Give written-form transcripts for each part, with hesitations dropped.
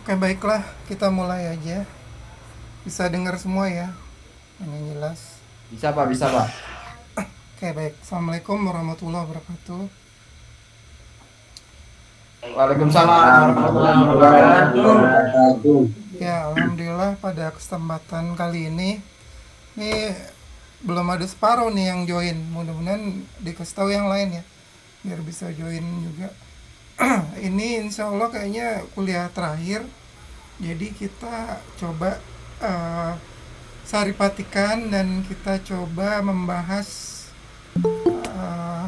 Oke, baiklah, kita mulai aja. Bisa dengar semua ya, dengan jelas. Bisa Pak. Oke, baik. Assalamualaikum warahmatullahi wabarakatuh. Waalaikumsalam warahmatullahi wabarakatuh. Ya, alhamdulillah pada kesempatan kali ini belum ada separuh nih yang join. Mudah-mudahan dikasih tahu yang lain ya, biar bisa join juga. Ini insya Allah kayaknya kuliah terakhir. Jadi kita coba eh, saripatikan dan kita coba membahas eh,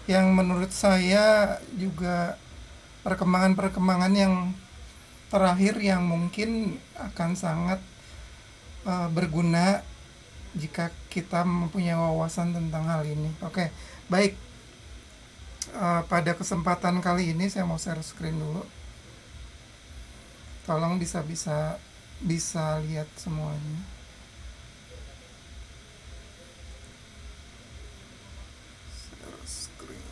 yang menurut saya juga perkembangan-perkembangan yang terakhir yang mungkin akan sangat berguna jika kita mempunyai wawasan tentang hal ini. Oke, baik. Pada kesempatan kali ini saya mau share screen dulu. Tolong bisa lihat semuanya. Share screen.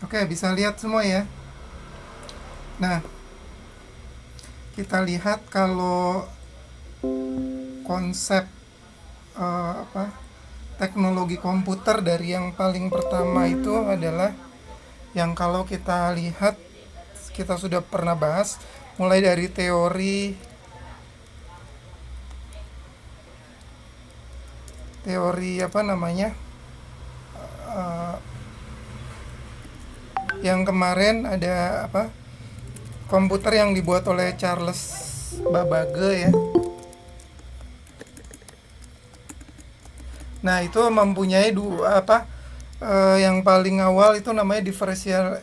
Oke, bisa lihat semua ya. Nah, kita lihat kalau konsep apa teknologi komputer dari yang paling pertama itu adalah yang kalau kita lihat kita sudah pernah bahas mulai dari teori apa namanya eh, yang kemarin ada apa komputer yang dibuat oleh Charles Babbage ya. Nah, itu mempunyai yang paling awal itu namanya differential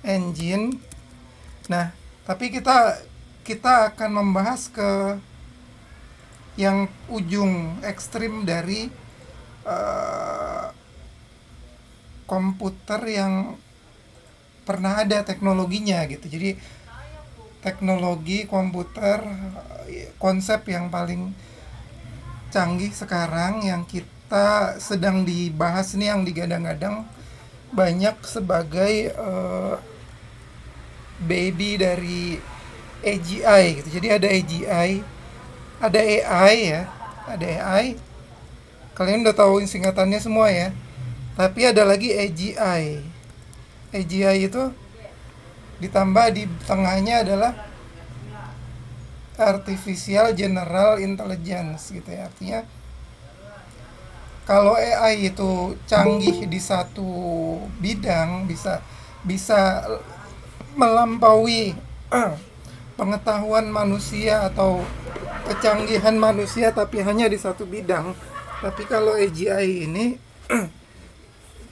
engine. Nah, tapi kita akan membahas ke yang ujung ekstrim dari eh, komputer yang pernah ada teknologinya gitu. Jadi teknologi komputer konsep yang paling canggih sekarang yang kita sedang dibahas nih yang digadang-gadang banyak sebagai baby dari AGI gitu. Jadi ada AGI, ada AI ya, ada AI. Kalian udah tahu singkatannya semua ya. Tapi ada lagi AGI. AGI itu ditambah di tengahnya adalah Artificial General Intelligence gitu ya. Artinya kalau AI itu canggih di satu bidang bisa bisa melampaui pengetahuan manusia atau kecanggihan manusia tapi hanya di satu bidang. Tapi kalau AGI ini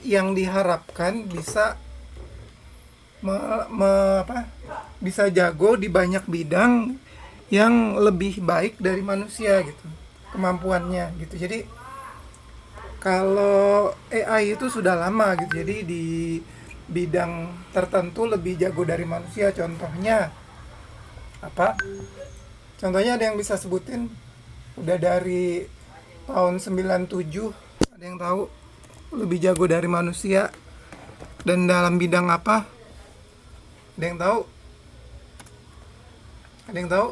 yang diharapkan bisa me, bisa jago di banyak bidang yang lebih baik dari manusia gitu kemampuannya gitu. Jadi kalau AI itu sudah lama gitu, jadi di bidang tertentu lebih jago dari manusia. Contohnya apa? Contohnya ada yang bisa sebutin? Udah dari tahun 97 ada yang tahu lebih jago dari manusia dan dalam bidang apa? Ada yang tahu? Ada yang tahu?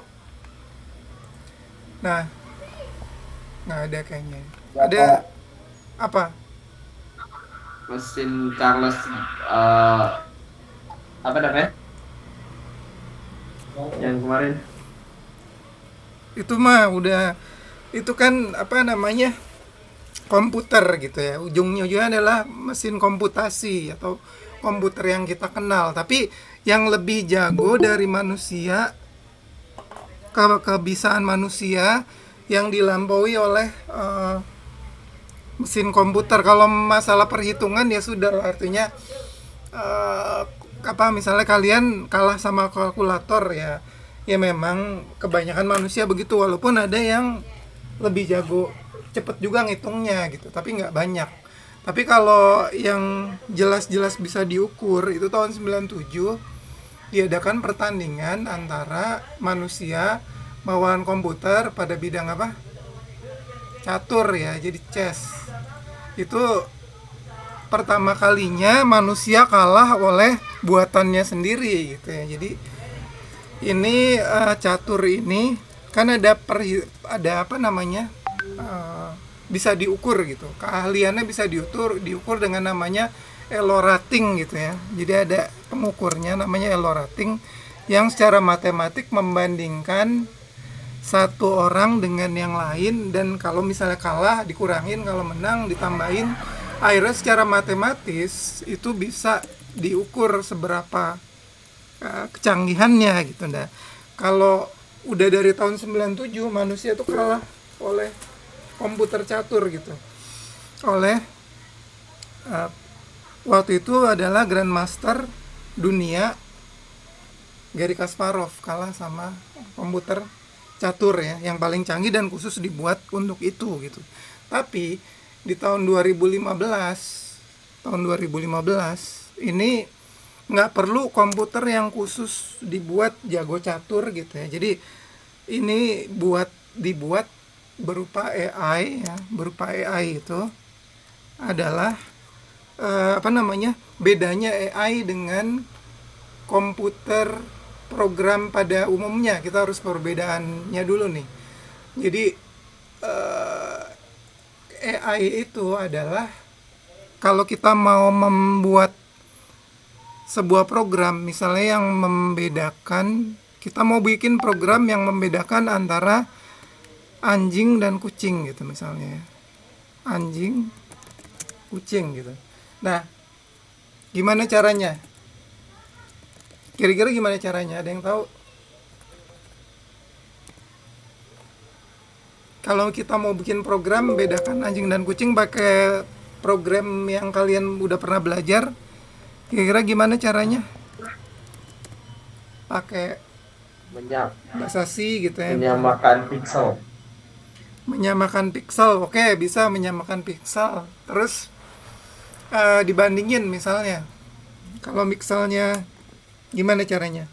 Nah, nggak ada kayaknya. Ya Ada Pak, apa? mesin Charles eh, apa namanya? Yang kemarin. Itu mah udah itu kan apa namanya? Komputer gitu ya. Ujungnya adalah mesin komputasi atau komputer yang kita kenal. Tapi yang lebih jago dari manusia, kebisaan manusia yang dilampaui oleh mesin komputer. Kalau masalah perhitungan ya sudah lah, artinya eh, apa misalnya kalian kalah sama kalkulator ya, ya memang kebanyakan manusia begitu, walaupun ada yang lebih jago cepet juga ngitungnya gitu tapi nggak banyak. Tapi kalau yang jelas-jelas bisa diukur itu tahun 97 diadakan pertandingan antara manusia melawan komputer pada bidang apa? Catur ya, jadi chess. Itu pertama kalinya manusia kalah oleh buatannya sendiri gitu ya. Jadi ini catur ini kan ada apa namanya? Bisa diukur gitu. Keahliannya bisa diukur dengan namanya Elo rating gitu ya. Jadi ada pengukurnya namanya Elo rating yang secara matematik membandingkan satu orang dengan yang lain, dan kalau misalnya kalah dikurangin, kalau menang ditambahin. Akhirnya secara matematis itu bisa diukur seberapa kecanggihannya gitu. Nah, kalau udah dari tahun 97 manusia tuh kalah oleh komputer catur gitu. Oleh waktu itu adalah Grandmaster dunia Garry Kasparov, kalah sama komputer catur ya, yang paling canggih dan khusus dibuat untuk itu gitu. Tapi di tahun 2015 ini nggak perlu komputer yang khusus dibuat jago catur gitu ya. Jadi ini dibuat berupa AI ya, berupa AI itu adalah bedanya AI dengan komputer program pada umumnya. Kita harus perbedaannya dulu nih. Jadi AI itu adalah kalau kita mau membuat sebuah program, misalnya yang membedakan, kita mau bikin program yang membedakan antara anjing dan kucing gitu misalnya. Anjing, kucing gitu. Nah, gimana caranya? Kira-kira gimana caranya? Ada yang tahu? Kalau kita mau bikin program bedakan anjing dan kucing pakai program yang kalian udah pernah belajar, kira-kira gimana caranya? Pakai bahasa C gitu ya. Menyamakan pixel. Menyamakan pixel. Oke, bisa menyamakan pixel. Terus dibandingin misalnya. Kalau pixelnya gimana caranya?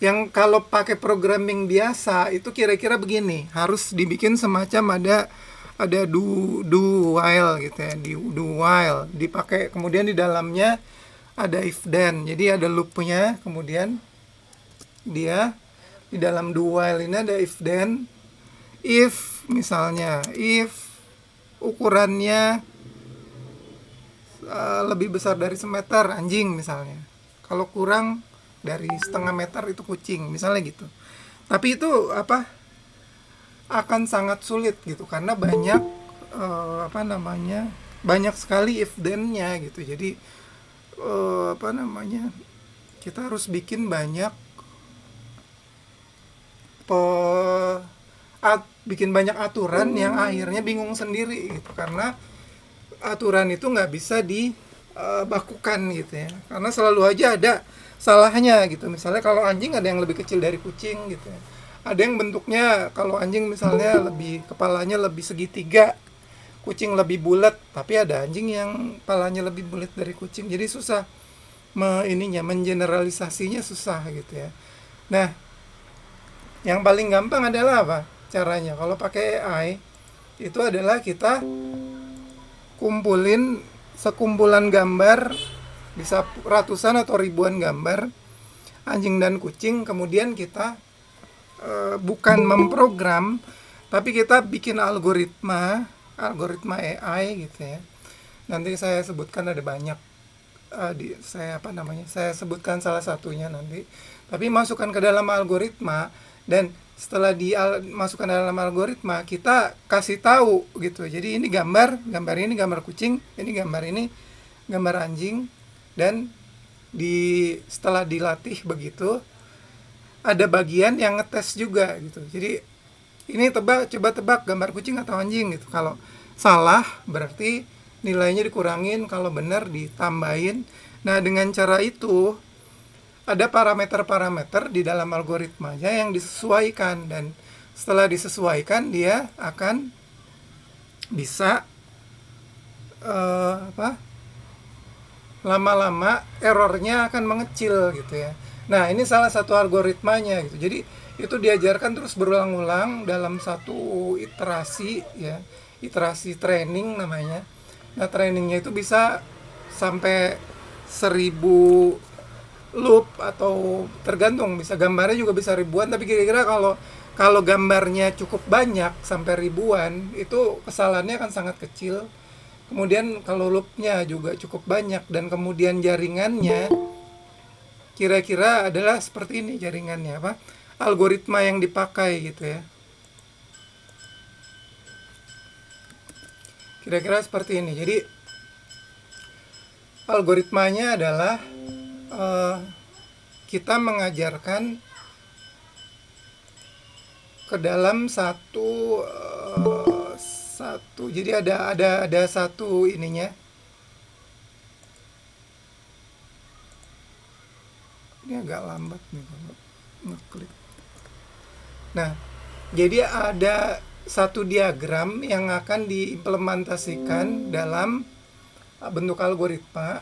Yang kalau pakai programming biasa itu kira-kira begini, harus dibikin semacam ada do while gitu ya, do while dipakai, kemudian di dalamnya ada if then. Jadi ada loopnya, kemudian dia di dalam do while ini ada if then. If misalnya, if ukurannya lebih besar dari semeter anjing misalnya, kalau kurang dari setengah meter itu kucing misalnya gitu. Tapi itu akan sangat sulit gitu karena banyak banyak sekali if then-nya gitu. Jadi kita harus bikin banyak bikin banyak aturan yang akhirnya bingung sendiri gitu, karena aturan itu nggak bisa dibakukan gitu ya, karena selalu aja ada salahnya gitu. Misalnya kalau anjing ada yang lebih kecil dari kucing gitu ya, ada yang bentuknya kalau anjing misalnya kepalanya lebih segitiga, kucing lebih bulat, tapi ada anjing yang kepalanya lebih bulat dari kucing. Jadi susah mengeneralisasinya susah gitu ya. Nah, yang paling gampang adalah apa caranya? Kalau pakai AI itu adalah kita kumpulin sekumpulan gambar, bisa ratusan atau ribuan gambar anjing dan kucing, kemudian kita bukan memprogram, tapi kita bikin algoritma AI gitu ya. Nanti saya sebutkan ada banyak, saya sebutkan salah satunya nanti. Tapi masukkan ke dalam algoritma, dan setelah dimasukkan dalam algoritma kita kasih tahu gitu. Jadi ini gambar ini gambar kucing, ini gambar anjing, dan setelah dilatih begitu ada bagian yang ngetes juga gitu. Jadi ini coba tebak gambar kucing atau anjing gitu. Kalau salah berarti nilainya dikurangin, kalau benar ditambahin. Nah, dengan cara itu ada parameter-parameter di dalam algoritmanya yang disesuaikan, dan setelah disesuaikan dia akan bisa lama-lama errornya akan mengecil gitu ya. Nah, ini salah satu algoritmanya gitu. Jadi itu diajarkan terus berulang-ulang dalam satu iterasi ya. Iterasi training namanya. Nah, trainingnya itu bisa sampai 1000 loop atau tergantung, bisa gambarnya juga bisa ribuan, tapi kira-kira kalau kalau gambarnya cukup banyak sampai ribuan itu kesalahannya akan sangat kecil. Kemudian kalau loopnya juga cukup banyak dan kemudian jaringannya kira-kira adalah seperti ini jaringannya apa? Algoritma yang dipakai gitu ya. Kira-kira seperti ini. Jadi algoritmanya adalah kita mengajarkan ke dalam satu jadi ada satu ininya. Ini agak lambat nih kalau ngeklik. Nah, jadi ada satu diagram yang akan diimplementasikan dalam bentuk algoritma.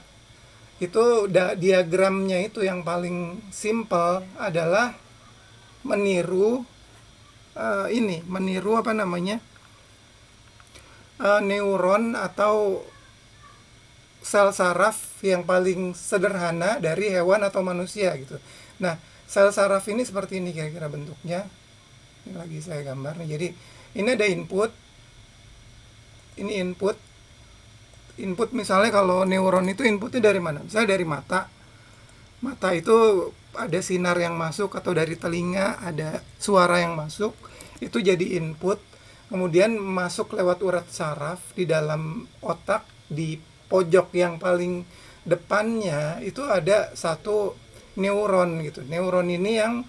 Itu diagramnya itu yang paling simple adalah meniru meniru apa namanya, neuron atau sel saraf yang paling sederhana dari hewan atau manusia gitu. Nah, sel saraf ini seperti ini kira-kira bentuknya. Ini lagi saya gambar nih. Jadi ini ada input, ini input misalnya kalau neuron itu inputnya dari mana? Misalnya dari mata. Mata itu ada sinar yang masuk, atau dari telinga ada suara yang masuk, itu jadi input. Kemudian masuk lewat urat saraf di dalam otak, di pojok yang paling depannya itu ada satu neuron gitu. Neuron ini yang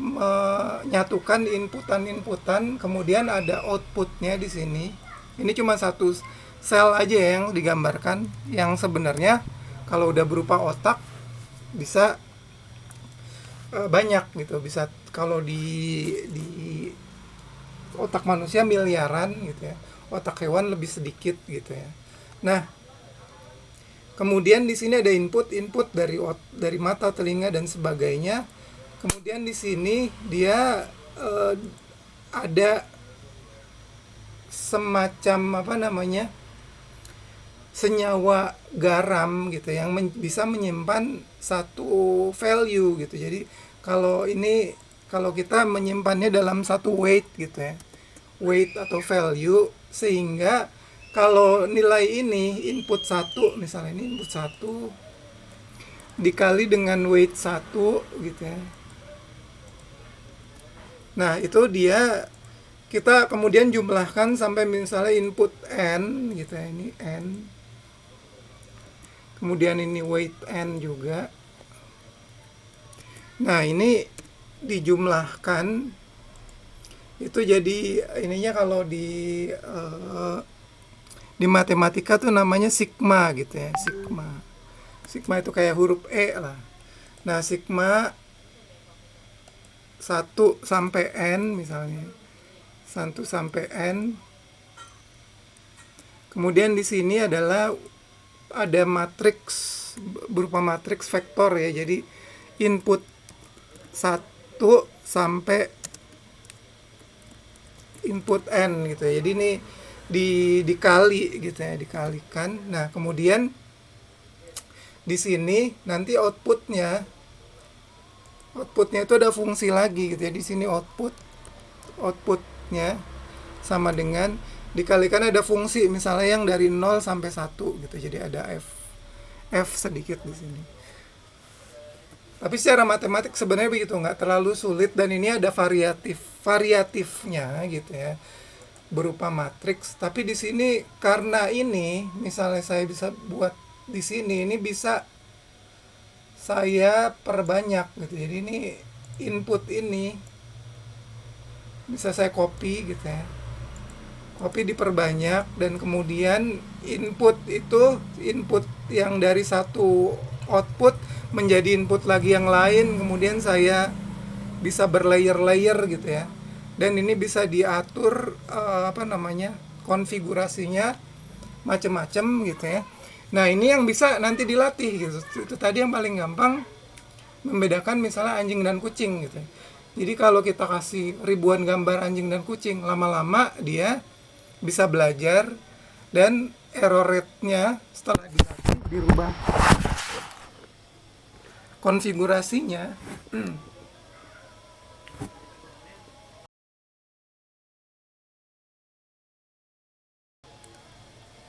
menyatukan inputan, kemudian ada outputnya di sini. Ini cuma satu sel aja yang digambarkan, yang sebenarnya kalau udah berupa otak bisa banyak gitu. Bisa kalau di otak manusia miliaran gitu ya, otak hewan lebih sedikit gitu ya. Nah, kemudian di sini ada input dari mata, telinga dan sebagainya. Kemudian di sini dia ada semacam apa namanya, senyawa garam gitu yang bisa menyimpan satu value gitu. Jadi kalau kita menyimpannya dalam satu weight gitu ya, weight atau value, sehingga kalau nilai ini input 1, misalnya ini input 1 dikali dengan weight 1 gitu ya. Nah, itu dia kita kemudian jumlahkan sampai misalnya input n gitu ya, ini n. Kemudian ini weight n juga. Nah, ini dijumlahkan itu jadi ininya, kalau di matematika tuh namanya sigma gitu ya, sigma itu kayak huruf E lah. Nah, sigma 1 sampai n misalnya, 1 sampai n. Kemudian di sini adalah ada matriks berupa matriks vektor ya. Jadi input 1 sampai input n gitu ya. Jadi ini dikali gitu ya, dikalikan. Nah, kemudian di sini nanti outputnya itu ada fungsi lagi gitu ya. Di sini outputnya sama dengan dikalikan ada fungsi misalnya yang dari 0 sampai 1 gitu. Jadi ada f sedikit di sini. Tapi secara matematik sebenarnya begitu, nggak terlalu sulit, dan ini ada variatifnya gitu ya, berupa matriks. Tapi di sini karena ini misalnya saya bisa buat di sini, ini bisa saya perbanyak gitu. Jadi ini input ini bisa saya copy gitu ya, copy diperbanyak, dan kemudian input yang dari satu output menjadi input lagi yang lain, kemudian saya bisa berlayer-layer gitu ya. Dan ini bisa diatur konfigurasinya macam-macam gitu ya. Nah, ini yang bisa nanti dilatih gitu. Itu tadi yang paling gampang membedakan misalnya anjing dan kucing gitu. Jadi kalau kita kasih ribuan gambar anjing dan kucing, lama-lama dia bisa belajar dan error rate-nya setelah dilatih dirubah konfigurasinya.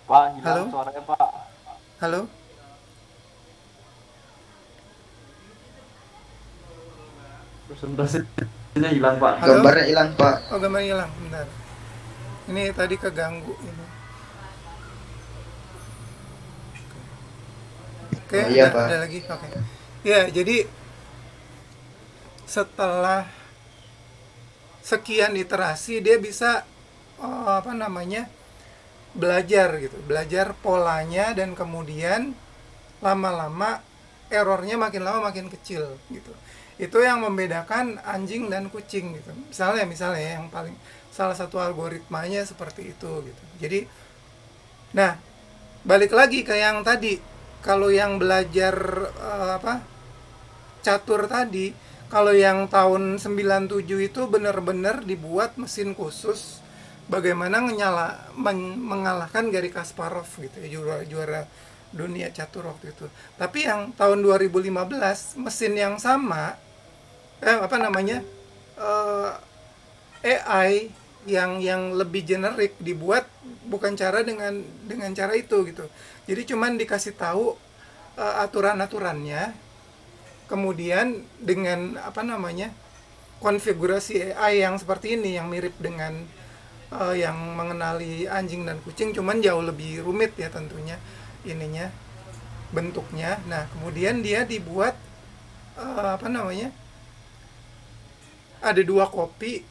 Pak, Halo? hilang suaranya Pak. Halo? Presentasinya hilang Pak. Halo? Gambarnya hilang, Pak. Oh, gambar hilang, bentar. Ini tadi keganggu ini. Oke, Oh, iya, ada, Pak. ada lagi. Oke. Ya, jadi setelah sekian iterasi dia bisa apa namanya? Belajar gitu. Belajar polanya dan kemudian lama-lama errornya makin lama makin kecil gitu. Itu yang membedakan anjing dan kucing gitu. Misalnya yang paling salah satu algoritmanya seperti itu gitu. Jadi nah, balik lagi ke yang tadi. Kalau yang belajar catur tadi, kalau yang tahun 97 itu benar-benar dibuat mesin khusus bagaimana mengalahkan Garry Kasparov gitu ya, juara dunia catur waktu itu. Tapi yang tahun 2015 mesin yang sama AI yang lebih generik dibuat bukan cara dengan cara itu gitu. Jadi cuman dikasih tahu aturan-aturannya, kemudian dengan konfigurasi AI yang seperti ini yang mirip dengan yang mengenali anjing dan kucing, cuman jauh lebih rumit ya tentunya ininya bentuknya. Nah, kemudian dia dibuat ada 2 kopi,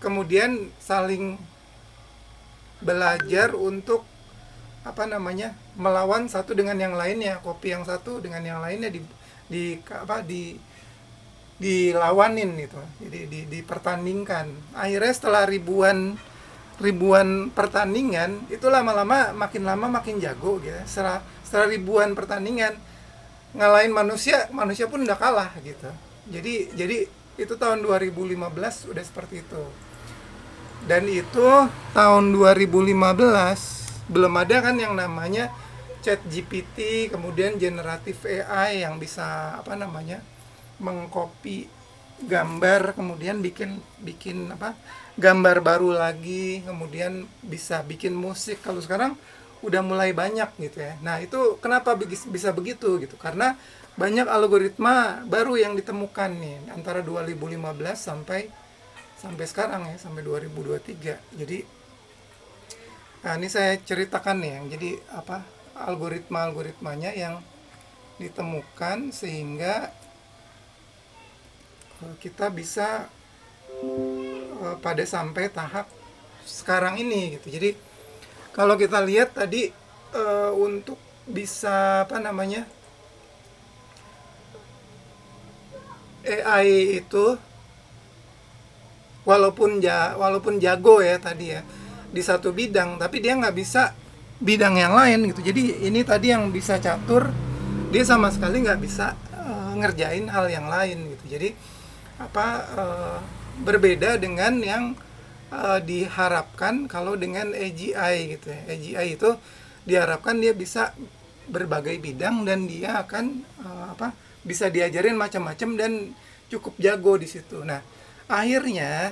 kemudian saling belajar untuk melawan satu dengan yang lainnya. Kopi yang satu dengan yang lainnya dilawanin gitu. Jadi dipertandingkan. Akhirnya setelah ribuan pertandingan itu lama makin jago gitu. Setelah ribuan pertandingan ngalahin manusia pun udah kalah gitu. Jadi itu tahun 2015 udah seperti itu. Dan itu tahun 2015 belum ada kan yang namanya ChatGPT, kemudian generatif AI yang bisa mengcopy gambar, kemudian bikin gambar baru lagi, kemudian bisa bikin musik. Kalau sekarang udah mulai banyak gitu ya. Nah, itu kenapa bisa begitu gitu? Karena banyak algoritma baru yang ditemukan nih antara 2015 sampai sekarang ya, sampai 2023. Jadi ini saya ceritakan nih yang jadi algoritmanya yang ditemukan sehingga kita bisa pada sampai tahap sekarang ini gitu. Jadi kalau kita lihat tadi untuk bisa AI itu walaupun jago ya tadi ya di satu bidang, tapi dia nggak bisa bidang yang lain gitu. Jadi ini tadi yang bisa catur, dia sama sekali nggak bisa ngerjain hal yang lain gitu. Jadi berbeda dengan yang diharapkan kalau dengan AGI gitu ya. AGI itu diharapkan dia bisa berbagai bidang dan dia akan bisa diajarin macam-macam dan cukup jago di situ. Nah, akhirnya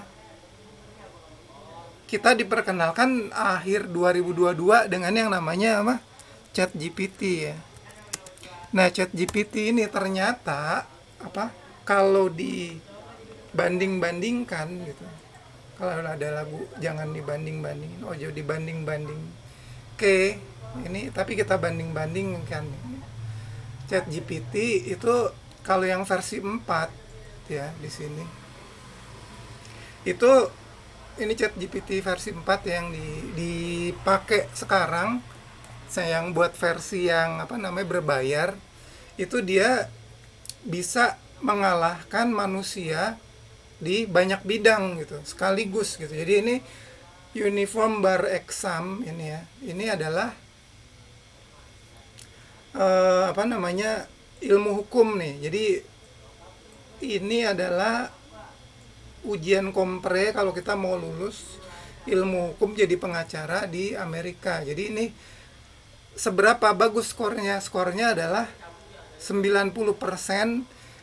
kita diperkenalkan akhir 2022 dengan yang namanya ChatGPT ya. Nah, ChatGPT ini ternyata kalau dibanding-bandingkan gitu. Kalau ada lagu jangan dibanding-bandingin, ojo dibanding-banding. Oke, ini tapi kita banding-bandingkan. ChatGPT itu kalau yang versi 4 ya di sini. Itu ini ChatGPT versi 4 yang dipakai sekarang. Saya yang buat versi yang berbayar, itu dia bisa mengalahkan manusia di banyak bidang gitu sekaligus gitu. Jadi ini uniform bar exam ini ya. Ini adalah apa namanya, ilmu hukum nih. Jadi ini adalah ujian kompre kalau kita mau lulus ilmu hukum jadi pengacara di Amerika. Jadi ini seberapa bagus skornya? Skornya adalah 90%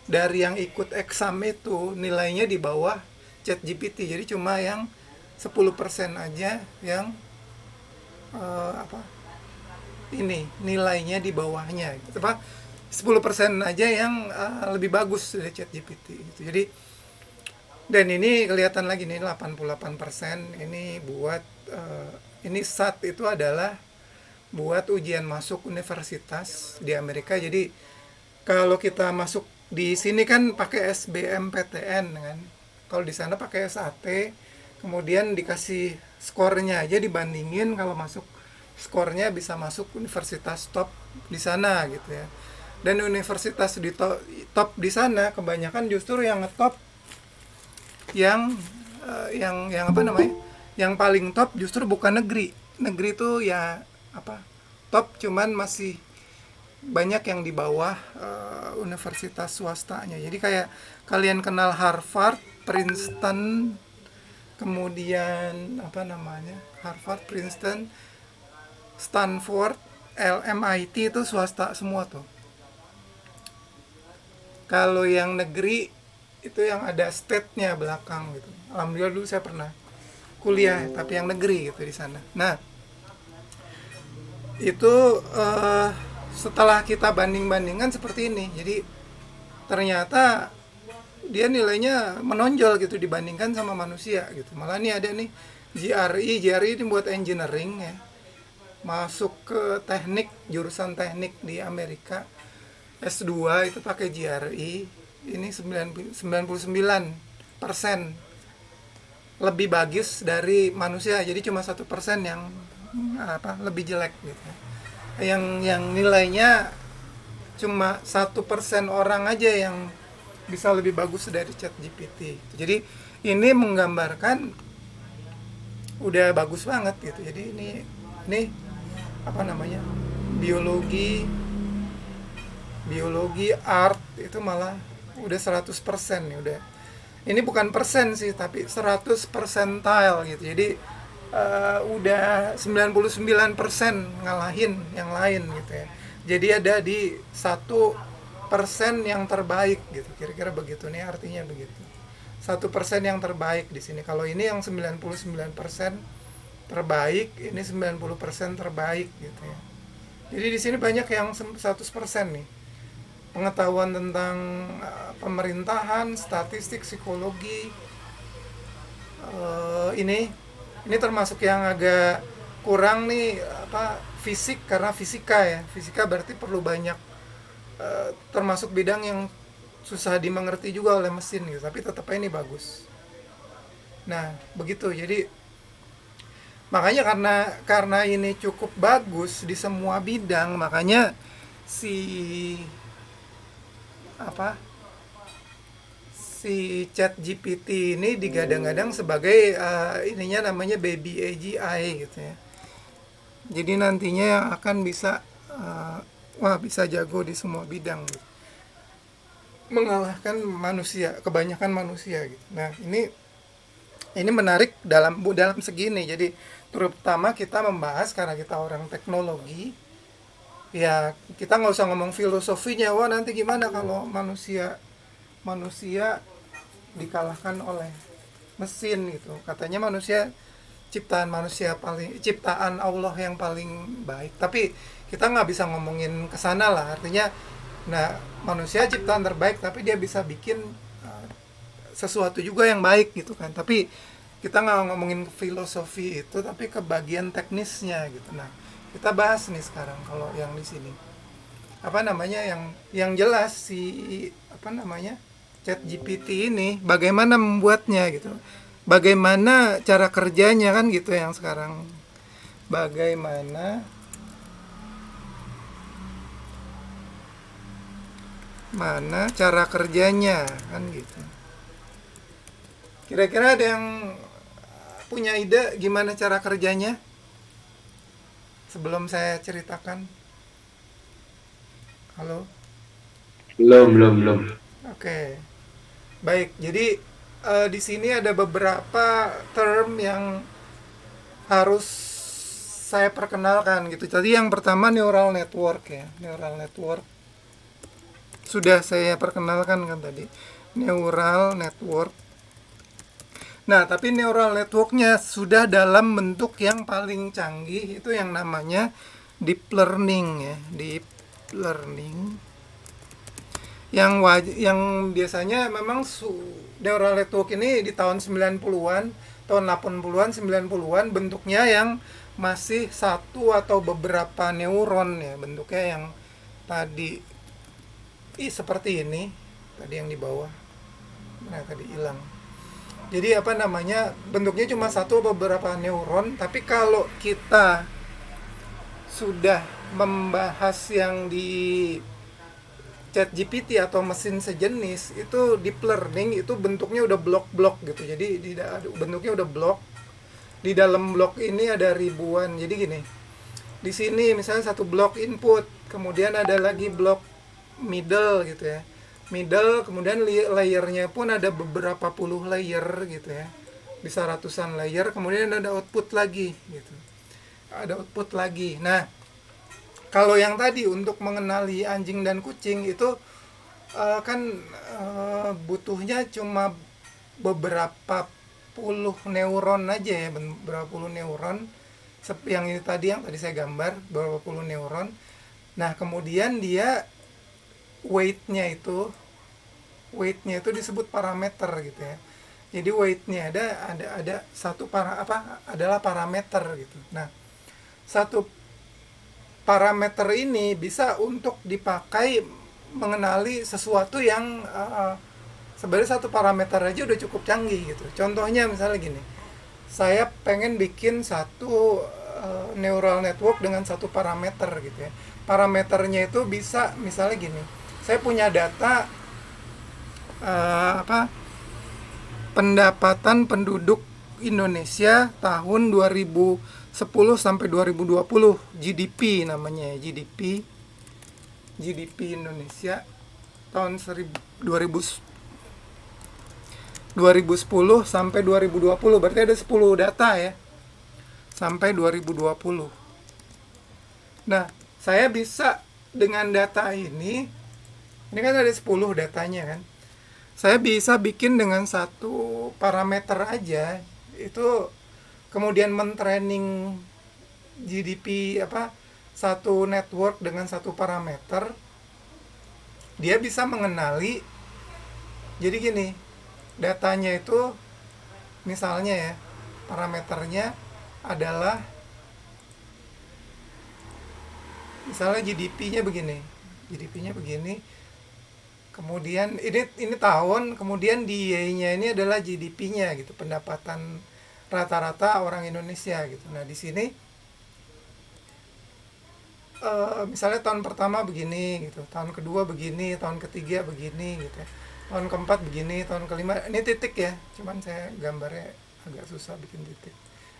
dari yang ikut eksam itu nilainya di bawah ChatGPT. Jadi cuma yang 10% aja yang apa ini nilainya di bawahnya gitu. Apa 10% aja yang lebih bagus dari ChatGPT gitu. Jadi dan ini kelihatan lagi nih 88% ini buat ini SAT itu adalah buat ujian masuk universitas di Amerika. Jadi kalau kita masuk di sini kan pakai SBMPTN kan. Kalau di sana pakai SAT, kemudian dikasih skornya aja dibandingin kalau masuk skornya bisa masuk universitas top di sana gitu ya. Dan universitas di top di sana kebanyakan justru yang ngetop yang apa namanya? Yang paling top justru bukan negeri. Negeri itu ya apa? Top cuman masih banyak yang di bawah universitas swastanya. Jadi kayak kalian kenal Harvard, Princeton, kemudian apa namanya? Harvard, Princeton, Stanford, MIT itu swasta semua tuh. Kalau yang negeri itu yang ada state-nya belakang gitu. Alhamdulillah dulu saya pernah kuliah tapi yang negeri gitu di sana. Nah, itu setelah kita banding-bandingkan seperti ini. Jadi ternyata dia nilainya menonjol gitu dibandingkan sama manusia gitu. Malah nih ada nih GRE ini buat engineering ya. Masuk ke teknik, jurusan teknik di Amerika. S2 itu pakai GRE. Ini 99% lebih bagus dari manusia. Jadi cuma 1% yang lebih jelek gitu. Yang nilainya cuma 1% orang aja yang bisa lebih bagus dari ChatGPT. Jadi ini menggambarkan udah bagus banget gitu. Jadi ini apa namanya, biologi art itu malah udah 100% nih udah. Ini bukan persen sih tapi 100 percentile gitu. Jadi udah 99% ngalahin yang lain gitu ya. Jadi ada di 1% yang terbaik gitu. Kira-kira begitu nih artinya begitu. 1% yang terbaik di sini. Kalau ini yang 99% terbaik, ini 90% terbaik gitu ya. Jadi di sini banyak yang 100% nih. Pengetahuan tentang pemerintahan, statistik, psikologi. Ini termasuk yang agak kurang nih fisik karena fisika ya. Fisika berarti perlu banyak termasuk bidang yang susah dimengerti juga oleh mesin gitu, tapi tetap ini bagus. Nah, begitu. Jadi makanya karena ini cukup bagus di semua bidang, makanya si ChatGPT ini digadang-gadang sebagai ininya namanya baby AGI gitu ya. Jadi nantinya yang akan bisa bisa jago di semua bidang gitu. Mengalahkan manusia, kebanyakan manusia gitu. Nah, ini menarik dalam segini. Jadi terutama kita membahas karena kita orang teknologi. Ya, kita nggak usah ngomong filosofinya. Wah, nanti gimana kalau manusia dikalahkan oleh mesin gitu. Katanya manusia ciptaan Allah yang paling baik. Tapi kita nggak bisa ngomongin kesana lah. Artinya, nah, manusia ciptaan terbaik, tapi dia bisa bikin sesuatu juga yang baik gitu kan. Tapi kita nggak ngomongin filosofi itu, tapi ke bagian teknisnya gitu. Nah, kita bahas nih sekarang kalau yang di sini. Yang jelas ChatGPT ini bagaimana membuatnya gitu. Bagaimana cara kerjanya kan gitu yang sekarang. Bagaimana cara kerjanya kan gitu. Kira-kira ada yang punya ide gimana cara kerjanya? Sebelum saya ceritakan. Halo. Belum. Oke. Baik. Jadi di sini ada beberapa term yang harus saya perkenalkan gitu. Tadi yang pertama neural network ya. Neural network sudah saya perkenalkan kan tadi. Neural network. Nah, tapi neural networknya sudah dalam bentuk yang paling canggih, itu yang namanya deep learning ya. Deep learning yang biasanya memang neural network ini di tahun 90-an, tahun 80-an, 90-an bentuknya yang masih satu atau beberapa neuron ya, bentuknya yang tadi seperti ini, tadi yang di bawah. Nah, tadi hilang. Jadi apa namanya? Bentuknya cuma satu atau beberapa neuron, tapi kalau kita sudah membahas yang di ChatGPT atau mesin sejenis, itu deep learning itu bentuknya udah blok-blok gitu. Jadi bentuknya udah blok. Di dalam blok ini ada ribuan. Jadi gini. Di sini misalnya satu blok input, kemudian ada lagi blok middle gitu ya. Middle, kemudian layernya pun ada beberapa puluh layer gitu ya. Bisa ratusan layer, kemudian ada output lagi gitu. Ada output lagi. Nah, kalau yang tadi untuk mengenali anjing dan kucing itu kan butuhnya cuma beberapa puluh neuron aja ya, beberapa puluh neuron. Yang ini tadi yang tadi saya gambar, beberapa puluh neuron. Nah, kemudian dia weightnya itu disebut parameter gitu ya. Jadi weightnya ada satu adalah parameter gitu. Nah, satu parameter ini bisa untuk dipakai mengenali sesuatu yang sebenarnya satu parameter aja udah cukup canggih gitu. Contohnya misalnya gini, saya pengen bikin satu neural network dengan satu parameter gitu ya. Parameternya itu bisa misalnya gini, saya punya data pendapatan penduduk Indonesia tahun 2010 sampai 2020, GDP namanya ya, GDP Indonesia tahun 2010 sampai 2020, berarti ada 10 data ya sampai 2020. Nah, saya bisa dengan data ini kan ada 10 datanya kan. Saya bisa bikin dengan satu parameter aja itu, kemudian mentraining GDP satu network dengan satu parameter, dia bisa mengenali. Jadi gini, datanya itu misalnya ya, parameternya adalah misalnya GDP-nya begini, kemudian ini tahun, kemudian di Y-nya ini adalah GDP-nya gitu, pendapatan rata-rata orang Indonesia gitu. Nah, di sini misalnya tahun pertama begini gitu, tahun kedua begini, tahun ketiga begini gitu ya. Tahun keempat begini, tahun kelima ini titik ya. Cuman saya gambarnya agak susah bikin titik.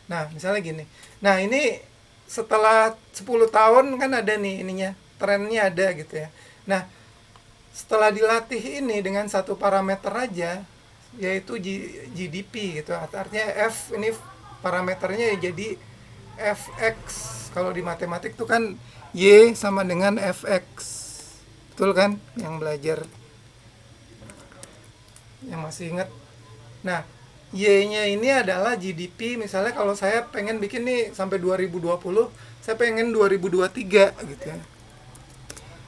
Nah, misalnya gini. Nah, ini setelah 10 tahun kan ada nih ininya, trennya ada gitu ya. Nah, setelah dilatih ini dengan satu parameter aja, yaitu GDP gitu, artinya F ini parameternya jadi fx. Kalau di matematik tuh kan y sama dengan fx, betul kan yang belajar, yang masih ingat. Nah, y-nya ini adalah GDP. Misalnya kalau saya pengen bikin nih sampai 2020, saya pengen 2023 gitu ya.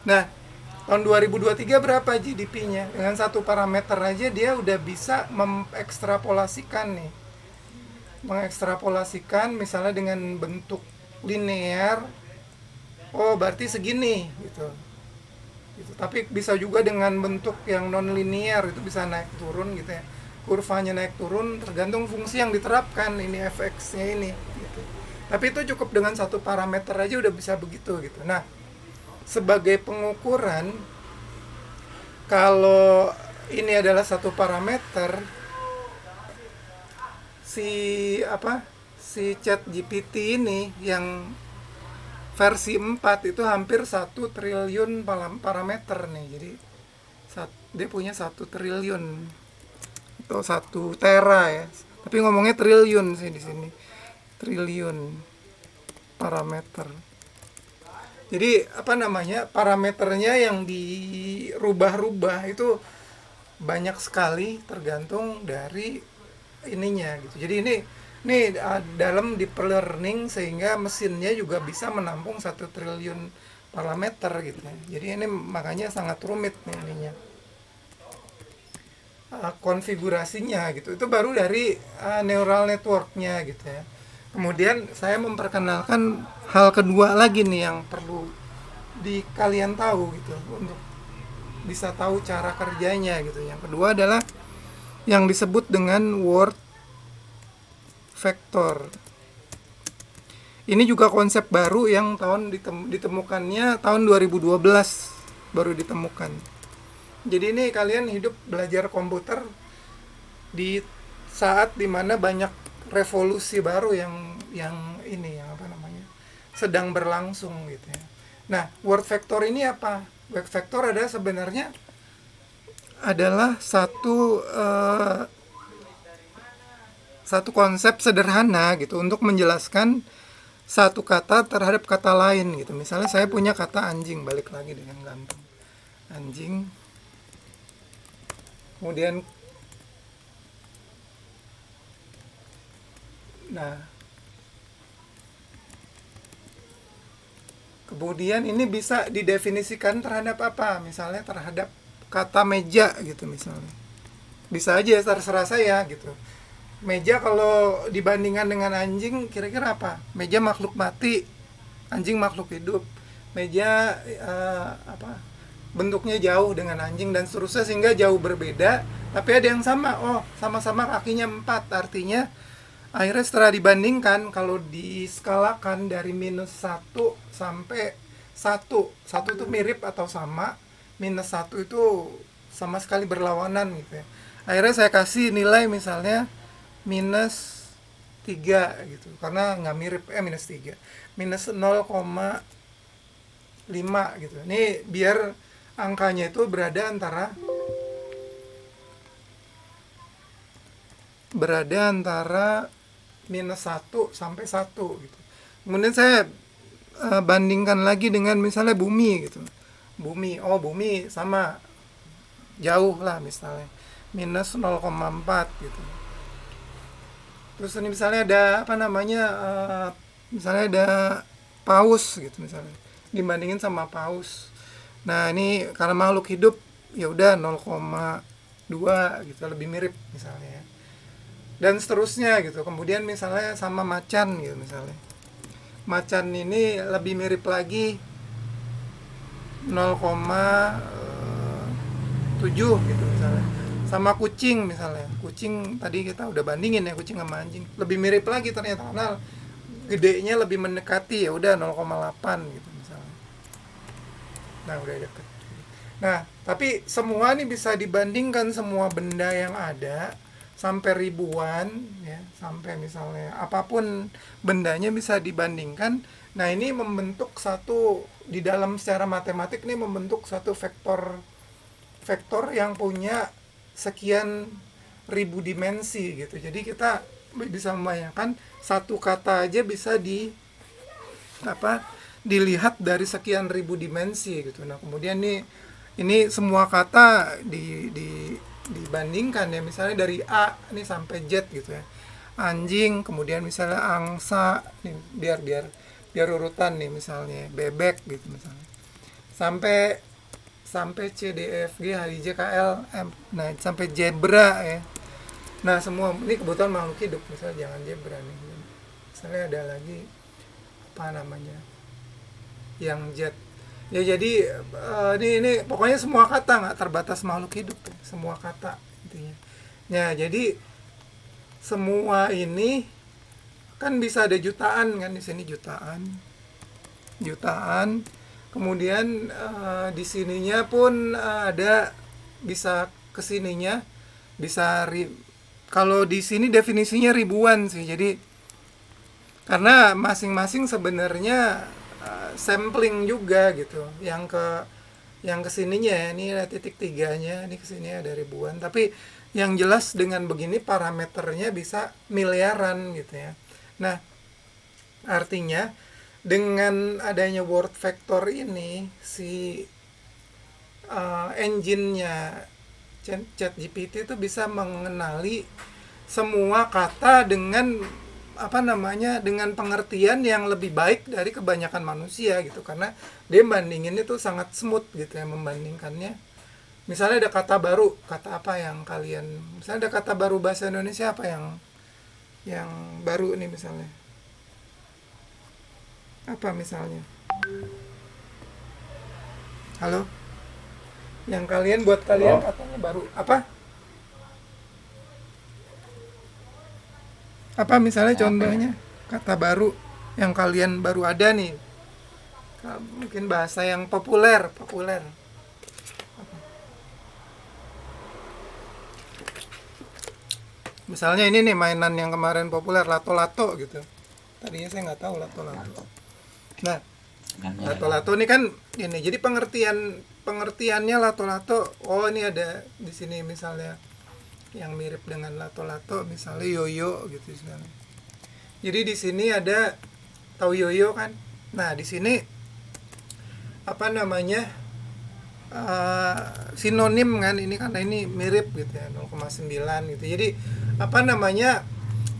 Nah, tahun 2023 berapa GDP-nya? Dengan satu parameter aja dia udah bisa mengekstrapolasikan misalnya dengan bentuk linear. Oh, berarti segini gitu. Tapi bisa juga dengan bentuk yang non linear, itu bisa naik turun gitu ya. Kurvanya naik turun tergantung fungsi yang diterapkan, ini fx-nya ini gitu. Tapi itu cukup dengan satu parameter aja udah bisa begitu gitu. Nah, sebagai pengukuran, kalau ini adalah satu parameter, si ChatGPT ini yang versi 4 itu hampir 1 triliun parameter nih. Jadi dia punya 1 triliun atau 1 tera ya. Tapi ngomongnya triliun sih di sini. Triliun parameter. Jadi apa namanya, parameternya yang dirubah-rubah itu banyak sekali tergantung dari ininya gitu. Jadi ini dalam deep learning sehingga mesinnya juga bisa menampung 1 triliun parameter gitu ya. Jadi ini makanya sangat rumit nih ininya. Konfigurasinya gitu. Itu baru dari neural networknya gitu ya. Kemudian saya memperkenalkan hal kedua lagi nih yang perlu kalian tahu gitu untuk bisa tahu cara kerjanya gitu. Yang kedua adalah yang disebut dengan word vector. Ini juga konsep baru yang ditemukannya tahun 2012 baru ditemukan. Jadi ini kalian hidup belajar komputer di saat dimana banyak revolusi baru yang sedang berlangsung gitu ya. Nah, word vector ini apa? Word vector adalah satu konsep sederhana gitu untuk menjelaskan satu kata terhadap kata lain gitu. Misalnya saya punya kata anjing, balik lagi dengan gampang. Anjing. Kemudian ini bisa didefinisikan terhadap apa? Misalnya terhadap kata meja gitu misalnya. Bisa aja terserah saya gitu. Meja kalau dibandingkan dengan anjing kira-kira apa? Meja makhluk mati, anjing makhluk hidup. Meja bentuknya jauh dengan anjing dan seterusnya sehingga jauh berbeda, tapi ada yang sama. Oh, sama-sama kakinya 4, artinya akhirnya setelah dibandingkan kalau diskalakan dari -1 sampai 1 itu mirip atau sama, -1 itu sama sekali berlawanan gitu ya. Akhirnya saya kasih nilai misalnya -3 gitu, karena nggak mirip, -3, -0,5 gitu. Ini biar angkanya itu berada antara -1 sampai 1 gitu. Kemudian saya bandingkan lagi dengan misalnya bumi gitu. Bumi sama jauh lah misalnya -0,4 gitu. Terus ini misalnya ada misalnya ada paus gitu misalnya, dibandingin sama paus. Nah ini karena makhluk hidup ya udah 0,2 gitu, lebih mirip misalnya. Dan seterusnya gitu. Kemudian misalnya sama macan gitu misalnya. Macan ini lebih mirip lagi 0,7 gitu misalnya. Sama kucing misalnya. Kucing tadi kita udah bandingin ya, kucing sama anjing. Lebih mirip lagi ternyata karena gedenya lebih mendekati, ya udah 0,8 gitu misalnya. Nah, udah deket. Nah, tapi semua ini bisa dibandingkan, semua benda yang ada sampai ribuan ya, sampai misalnya apapun bendanya bisa dibandingkan. Nah, ini membentuk di dalam secara matematik ini membentuk satu vektor yang punya sekian ribu dimensi gitu. Jadi kita bisa membayangkan satu kata aja bisa dilihat dari sekian ribu dimensi gitu. Nah, kemudian ini semua kata dibandingkan ya, misalnya dari A nih sampai Z gitu ya. Anjing, kemudian misalnya angsa nih, biar urutan nih, misalnya bebek gitu misalnya. Sampai C, D, E, F, G, H, I, J, K, L, M. Nah, sampai zebra ya. Nah, semua ini kebetulan makhluk hidup, misalnya jangan zebra nih. Misalnya ada lagi yang Z. Ya jadi ini pokoknya semua kata, nggak terbatas makhluk hidup ya. Semua kata intinya. Ya, jadi semua ini kan bisa ada jutaan kan, di sini jutaan. Kemudian di sininya pun ada bisa kesininya bisa kalau di sini definisinya ribuan sih. Jadi karena masing-masing sebenarnya sampling juga gitu. Yang kesininya ya, ini ada titik tiganya, ini kesini ada ribuan. Tapi yang jelas dengan begini parameternya bisa miliaran gitu ya. Nah, artinya dengan adanya word vector ini, si engine-nya ChatGPT itu bisa mengenali semua kata dengan dengan pengertian yang lebih baik dari kebanyakan manusia gitu, karena dia bandingin itu sangat smooth gitu ya membandingkannya. Misalnya ada kata baru, kata apa yang kalian, misalnya ada kata baru bahasa Indonesia apa yang baru nih misalnya, apa misalnya, halo, yang kalian buat kalian katanya baru apa misalnya contohnya kata baru yang kalian baru ada nih, mungkin bahasa yang populer. Misalnya ini nih mainan yang kemarin populer, lato-lato gitu. Tadinya saya nggak tahu lato-lato. Nah, lato-lato ini kan ini. Jadi pengertiannya lato-lato. Oh, ini ada di sini misalnya yang mirip dengan lato-lato, misalnya yoyo gitu misalnya. Jadi di sini ada, tahu yoyo kan? Nah, di sini sinonim kan, ini karena ini mirip gitu ya, 0,9 gitu. Jadi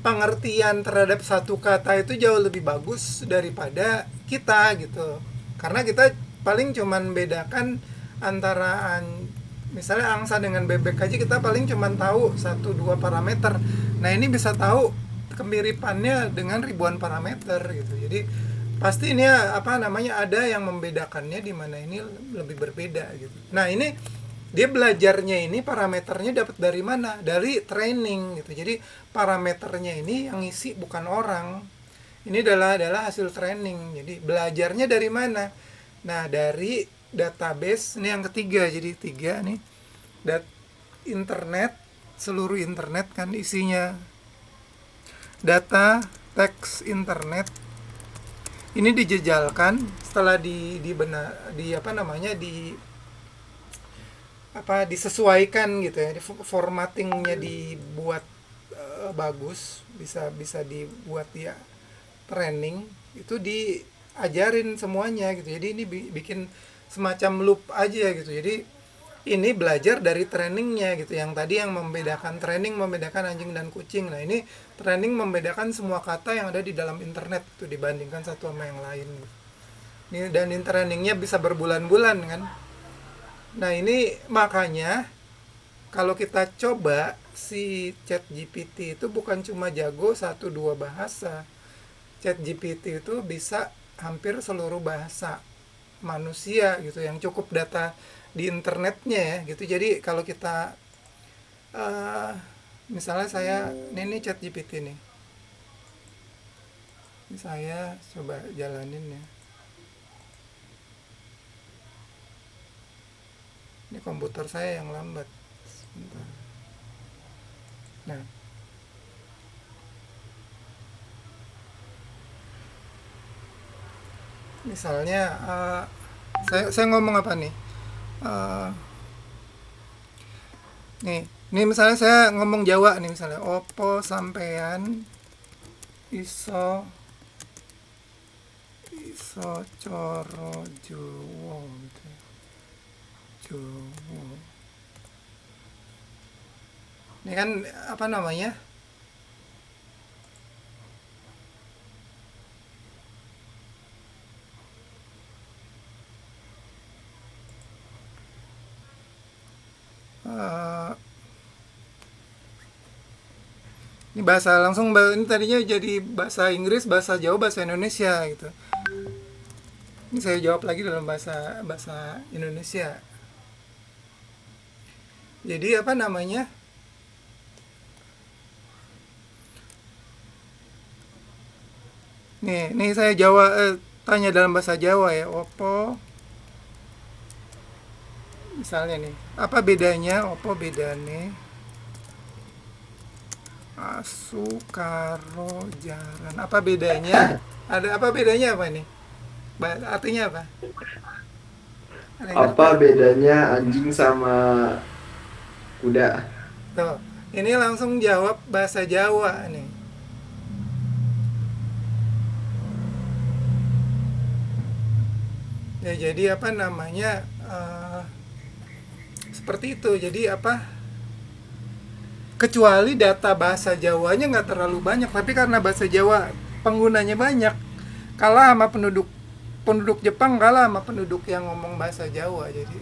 pengertian terhadap satu kata itu jauh lebih bagus daripada kita gitu. Karena kita paling cuman bedakan antara misalnya angsa dengan bebek aja, kita paling cuman tahu 1-2 parameter. Nah, ini bisa tahu kemiripannya dengan ribuan parameter gitu. Jadi pasti ini ada yang membedakannya, di mana ini lebih berbeda gitu. Nah, ini dia belajarnya ini parameternya dapat dari mana? Dari training gitu. Jadi parameternya ini yang ngisi bukan orang. Ini adalah hasil training. Jadi belajarnya dari mana? Nah, dari database. Ini yang ketiga, jadi 3 nih. Internet, seluruh internet kan isinya data teks internet. Ini dijejalkan setelah disesuaikan gitu ya, formattingnya dibuat bagus, bisa dibuat ya training, itu diajarin semuanya gitu. Jadi ini bikin semacam loop aja gitu. Jadi ini belajar dari trainingnya gitu. Yang tadi yang membedakan training, membedakan anjing dan kucing. Nah, ini training membedakan semua kata yang ada di dalam internet itu dibandingkan satu sama yang lain. Ini, dan trainingnya bisa berbulan-bulan kan. Nah, ini makanya kalau kita coba, si ChatGPT itu bukan cuma jago 1-2 bahasa. ChatGPT itu bisa hampir seluruh bahasa manusia gitu, yang cukup data di internetnya ya gitu. Jadi kalau kita misalnya saya ini ChatGPT nih, ini saya coba jalanin ya. Ini komputer saya yang lambat sebentar. Nah, misalnya saya ngomong apa nih, nih misalnya saya ngomong Jawa nih, misalnya opo sampean iso coro Jowo gitu ya. Jowo ini kan ini bahasa langsung, ini tadinya jadi bahasa Inggris, bahasa Jawa, bahasa Indonesia gitu. Ini saya jawab lagi dalam bahasa Indonesia. Jadi nih saya tanya dalam bahasa Jawa ya, opo misalnya nih, apa bedanya, opo bedane asu karo jaran, apa bedanya? Ada apa bedanya apa nih? Artinya apa? Ada yang ngerti? Apa bedanya anjing sama kuda? Tuh, ini langsung jawab bahasa Jawa nih. Ya, jadi apa namanya? Seperti itu. Jadi apa? Kecuali data bahasa Jawanya nggak terlalu banyak, tapi karena bahasa Jawa penggunanya banyak, kalah sama penduduk penduduk Jepang, kalah sama penduduk yang ngomong bahasa Jawa. Jadi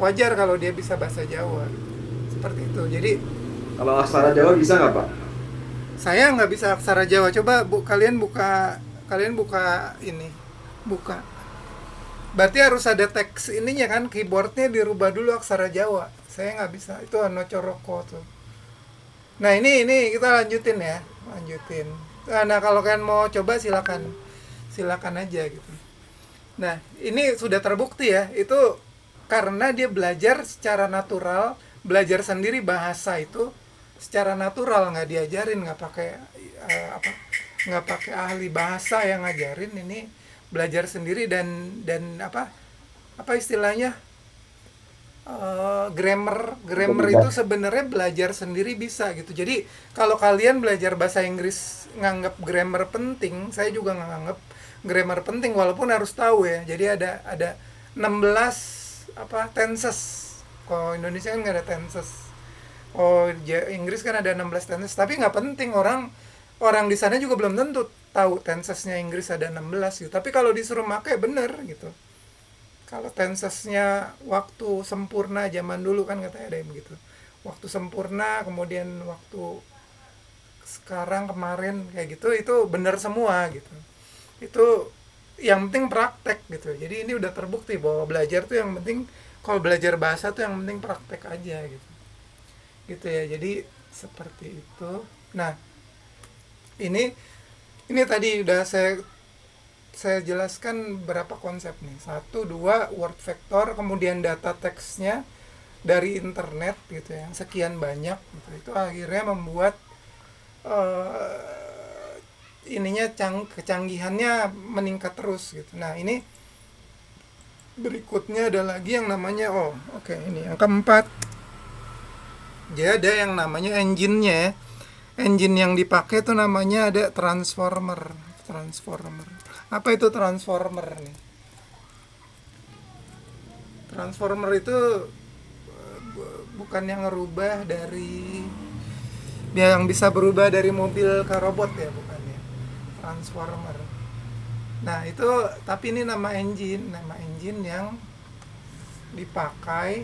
wajar kalau dia bisa bahasa Jawa. Seperti itu. Jadi Kalau aksara Jawa bisa nggak, Pak? saya nggak bisa aksara Jawa. Coba kalian buka ini, buka. Berarti harus ada teks ininya kan, keyboardnya dirubah dulu aksara Jawa. Saya nggak bisa. Itu Ano Coroko tuh. Nah, ini kita lanjutin ya, lanjutin. Nah, kalau kalian mau coba silakan, silakan aja gitu. Nah, ini sudah terbukti ya, itu karena dia belajar secara natural, belajar sendiri bahasa itu secara natural, nggak diajarin, nggak pakai apa, nggak pakai ahli bahasa yang ngajarin. Ini belajar sendiri dan apa istilahnya, grammar grammar itu Otodidak. sebenarnya belajar sendiri bisa gitu. Jadi kalau kalian belajar bahasa Inggris nganggap grammar penting, saya juga nganggap grammar penting walaupun harus tahu ya. Jadi ada 16 apa tenses. Kalau Indonesia kan nggak ada tenses. Oh, Inggris kan ada 16 tenses, tapi nggak penting. Orang orang di sana juga belum tentu tahu tensesnya Inggris ada 16 gitu. Tapi kalau disuruh pakai bener gitu. Kalau tensesnya waktu sempurna zaman dulu kan katanya ada yang begitu. Waktu sempurna, kemudian waktu sekarang, kemarin, kayak gitu, itu benar semua gitu. Itu yang penting praktek gitu. Jadi ini udah terbukti bahwa belajar tuh yang penting, kalau belajar bahasa tuh yang penting praktek aja gitu. Gitu ya. Jadi seperti itu. Nah, ini ini tadi udah saya jelaskan berapa konsep nih. Satu, dua, word vector, kemudian data teksnya dari internet gitu ya, sekian banyak gitu. Itu akhirnya membuat ininya kecanggihannya meningkat terus gitu. Nah, ini berikutnya ada lagi yang namanya ini yang keempat. Jadi ada yang namanya engine-nya. Engine yang dipakai itu namanya ada transformer. Transformer. Apa itu transformer nih? Transformer itu bukan yang ngerubah dari yang bisa berubah dari mobil ke robot ya, bukan ya. Transformer. Nah, itu tapi ini nama engine yang dipakai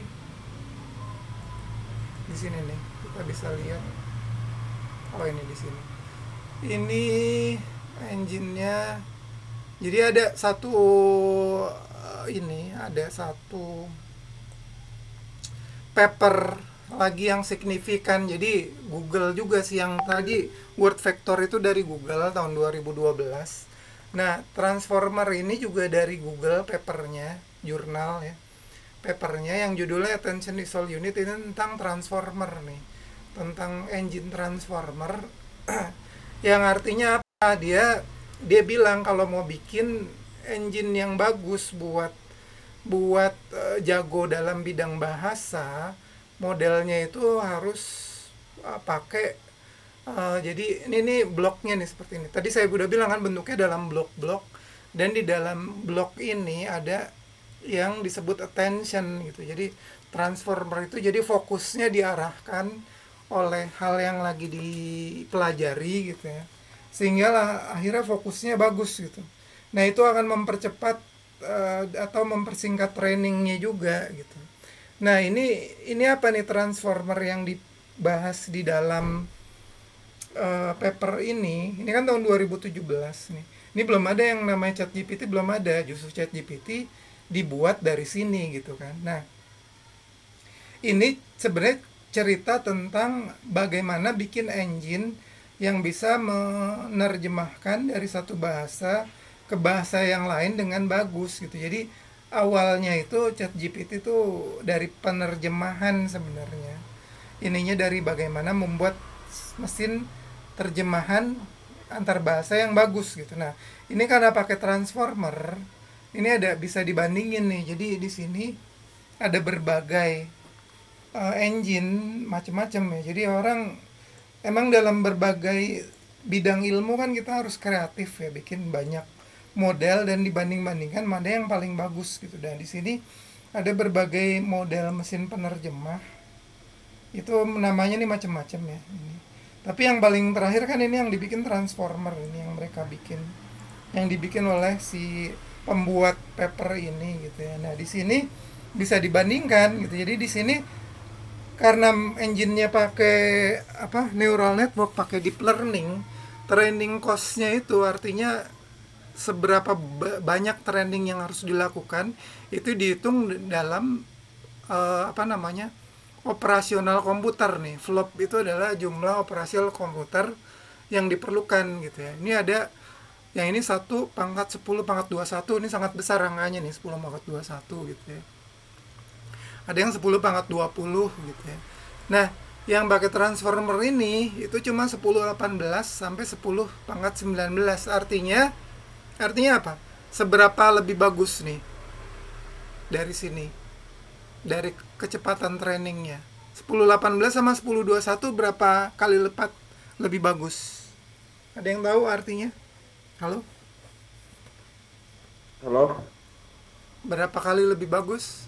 di sini nih. Kita bisa lihat. Oh, ini di sini. Ini engine-nya. Jadi ada satu ada satu paper lagi yang signifikan. Jadi Google juga sih yang tadi word vector itu dari Google tahun 2012. Nah, transformer ini juga dari Google papernya, jurnal ya. Papernya yang judulnya Attention is All Unit ini tentang transformer nih. Tentang engine transformer yang artinya apa? Dia bilang kalau mau bikin engine yang bagus buat buat jago dalam bidang bahasa, modelnya itu harus pakai jadi ini bloknya nih seperti ini. Tadi saya udah bilang kan bentuknya dalam blok-blok, dan di dalam blok ini ada yang disebut attention gitu. Jadi transformer itu jadi fokusnya diarahkan oleh hal yang lagi dipelajari gitu ya. Sehingga lah akhirnya fokusnya bagus gitu. Nah, itu akan mempercepat atau mempersingkat trainingnya juga gitu. Nah, ini apa nih transformer yang dibahas di dalam paper ini? Ini kan tahun 2017 nih. Ini belum ada yang namanya ChatGPT, belum ada. Justru ChatGPT dibuat dari sini gitu kan. Nah, ini sebenarnya cerita tentang bagaimana bikin engine yang bisa menerjemahkan dari satu bahasa ke bahasa yang lain dengan bagus gitu. Jadi awalnya itu ChatGPT itu dari penerjemahan sebenarnya. Ininya dari bagaimana membuat mesin terjemahan antar bahasa yang bagus gitu. Nah, ini karena pakai transformer, ini ada bisa dibandingin nih. Jadi di sini ada berbagai engine macam-macam ya. Jadi orang emang dalam berbagai bidang ilmu kan kita harus kreatif ya, bikin banyak model dan dibanding-bandingkan mana yang paling bagus gitu. Dan di sini ada berbagai model mesin penerjemah. Itu namanya nih macam-macam ya ini. Tapi yang paling terakhir kan ini yang dibikin Transformer, ini yang mereka bikin. Yang dibikin oleh si pembuat paper ini gitu ya. Nah, di sini bisa dibandingkan gitu. Jadi di sini karena engine-nya pakai apa, neural network, pakai deep learning, training cost-nya itu artinya seberapa banyak training yang harus dilakukan itu dihitung dalam apa namanya, operasional komputer nih. Flop itu adalah jumlah operasional komputer yang diperlukan gitu ya. Ini ada yang ini 1/10^21, ini sangat besar angkanya nih, 10^21 gitu ya. Ada yang 10^20 gitu ya. Nah, yang pakai transformer ini itu cuma 10^18 sampai 10^19. Artinya apa? Seberapa lebih bagus nih dari sini, dari kecepatan trainingnya. 10^18 sama 10^21 berapa kali lipat lebih bagus? Ada yang tahu artinya? Halo? Halo? Berapa kali lebih bagus?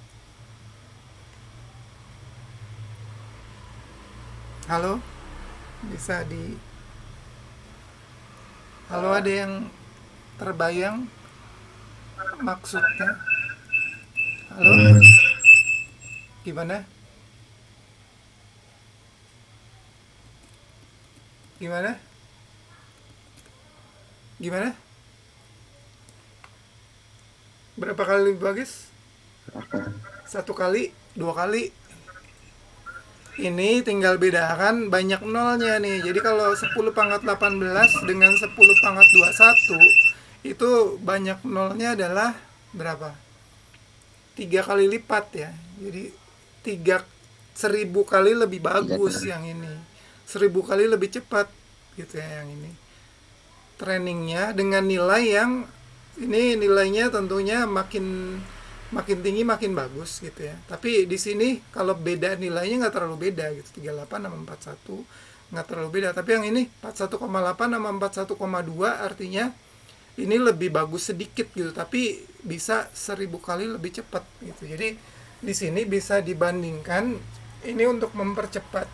Halo? Bisa di... Halo, ada yang terbayang maksudnya? Halo? Gimana? Gimana? Gimana? Berapa kali lebih bagus? 1 kali? 2 kali? Ini tinggal bedakan banyak nolnya nih. Jadi kalau 10^18 dengan 10^21 itu banyak nolnya adalah berapa? 3 kali lipat ya. Jadi 1000 kali lebih bagus yang ini. 1000 kali lebih cepat gitu ya yang ini. Trainingnya dengan nilai yang ini nilainya tentunya makin tinggi makin bagus gitu ya. Tapi di sini kalau beda nilainya nggak terlalu beda gitu, 38 sama 41 nggak terlalu beda. Tapi yang ini 41,8 sama 41,2 artinya ini lebih bagus sedikit gitu, tapi bisa 1000 kali lebih cepat gitu. Jadi di sini bisa dibandingkan ini untuk mempercepat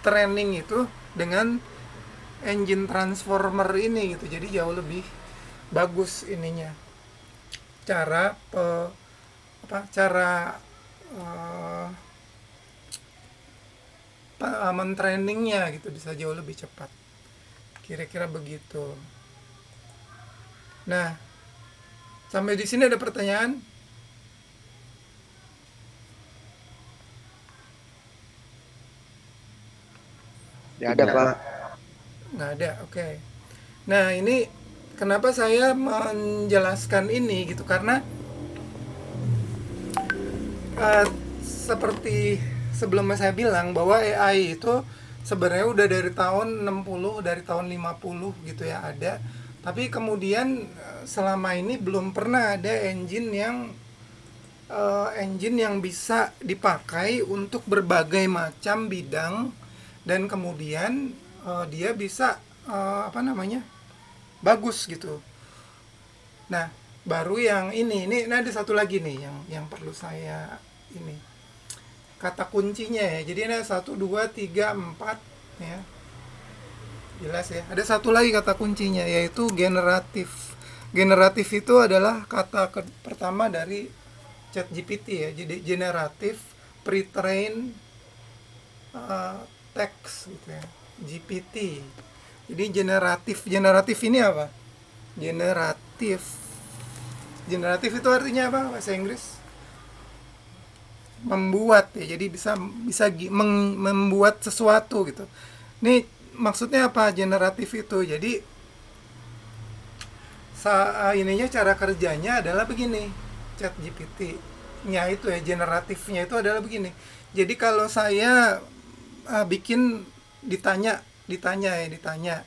training itu dengan engine transformer ini gitu. Jadi jauh lebih bagus ininya. Cara mentrainingnya gitu bisa jauh lebih cepat. Kira-kira begitu. Nah, sampai di sini ada pertanyaan? Ya ada, Pak. Nggak ada, oke. Nah, ini kenapa saya menjelaskan ini gitu, karena seperti sebelumnya saya bilang bahwa AI itu sebenarnya udah dari tahun 60, dari tahun 50 gitu ya ada. Tapi kemudian selama ini belum pernah ada engine yang bisa dipakai untuk berbagai macam bidang, dan kemudian dia bisa bagus gitu. Nah, baru yang ini ada satu lagi nih yang perlu saya ini kata kuncinya ya. Jadi ada 1, 2, 3, 4 ya. Jelas ya. Ada satu lagi kata kuncinya yaitu generatif. Generatif itu adalah kata pertama dari ChatGPT ya. Jadi generatif pre-train text gitu ya. GPT. Jadi generatif ini apa? Generatif itu artinya apa bahasa Inggris? Membuat ya. Jadi bisa membuat sesuatu gitu. Ini maksudnya apa generatif itu? Jadi ininya cara kerjanya adalah begini. ChatGPT-nya itu ya, generatifnya itu adalah begini. Jadi kalau saya bikin ditanya ditanya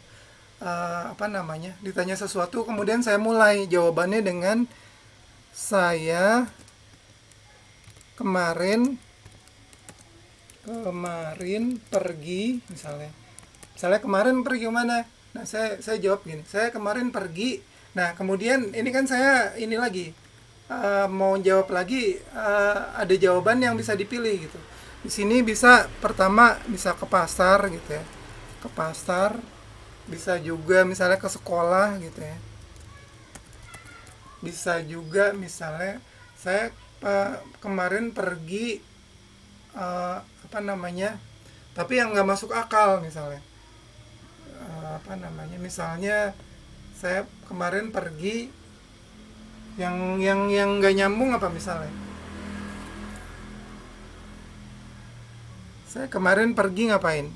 sesuatu, kemudian saya mulai jawabannya dengan saya kemarin kemarin pergi misalnya kemarin pergi kemana. Nah, saya jawab gini, saya kemarin pergi. Nah, kemudian ini kan saya ini lagi mau jawab lagi, ada jawaban yang bisa dipilih gitu. Di sini bisa pertama bisa ke pasar gitu ya, ke pasar, bisa juga misalnya ke sekolah gitu ya, bisa juga misalnya saya kemarin pergi apa namanya, tapi yang nggak masuk akal misalnya. Apa namanya, misalnya saya kemarin pergi yang nggak nyambung apa misalnya, saya kemarin pergi ngapain.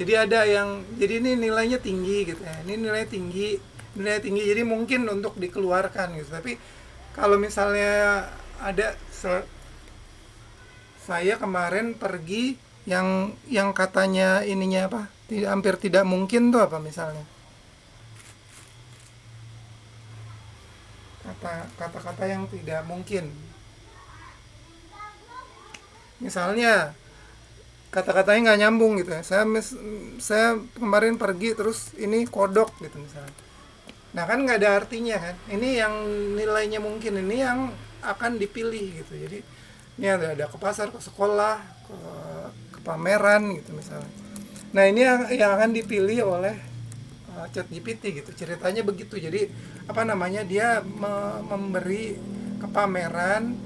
Jadi ada yang, jadi ini nilainya tinggi gitu ya, ini nilai tinggi jadi mungkin untuk dikeluarkan gitu. Tapi kalau misalnya ada saya kemarin pergi yang katanya ininya apa, hampir tidak mungkin tuh apa misalnya, kata-kata yang tidak mungkin, misalnya kata-katanya nggak nyambung gitu ya. Saya kemarin pergi terus ini kodok gitu misalnya. Nah, kan nggak ada artinya kan. Ini yang nilainya mungkin, ini yang akan dipilih gitu. Jadi ini ada ke pasar, ke sekolah, ke pameran gitu misalnya. Nah, ini yang akan dipilih oleh ChatGPT gitu. Ceritanya begitu. Jadi apa namanya, dia memberi ke pameran,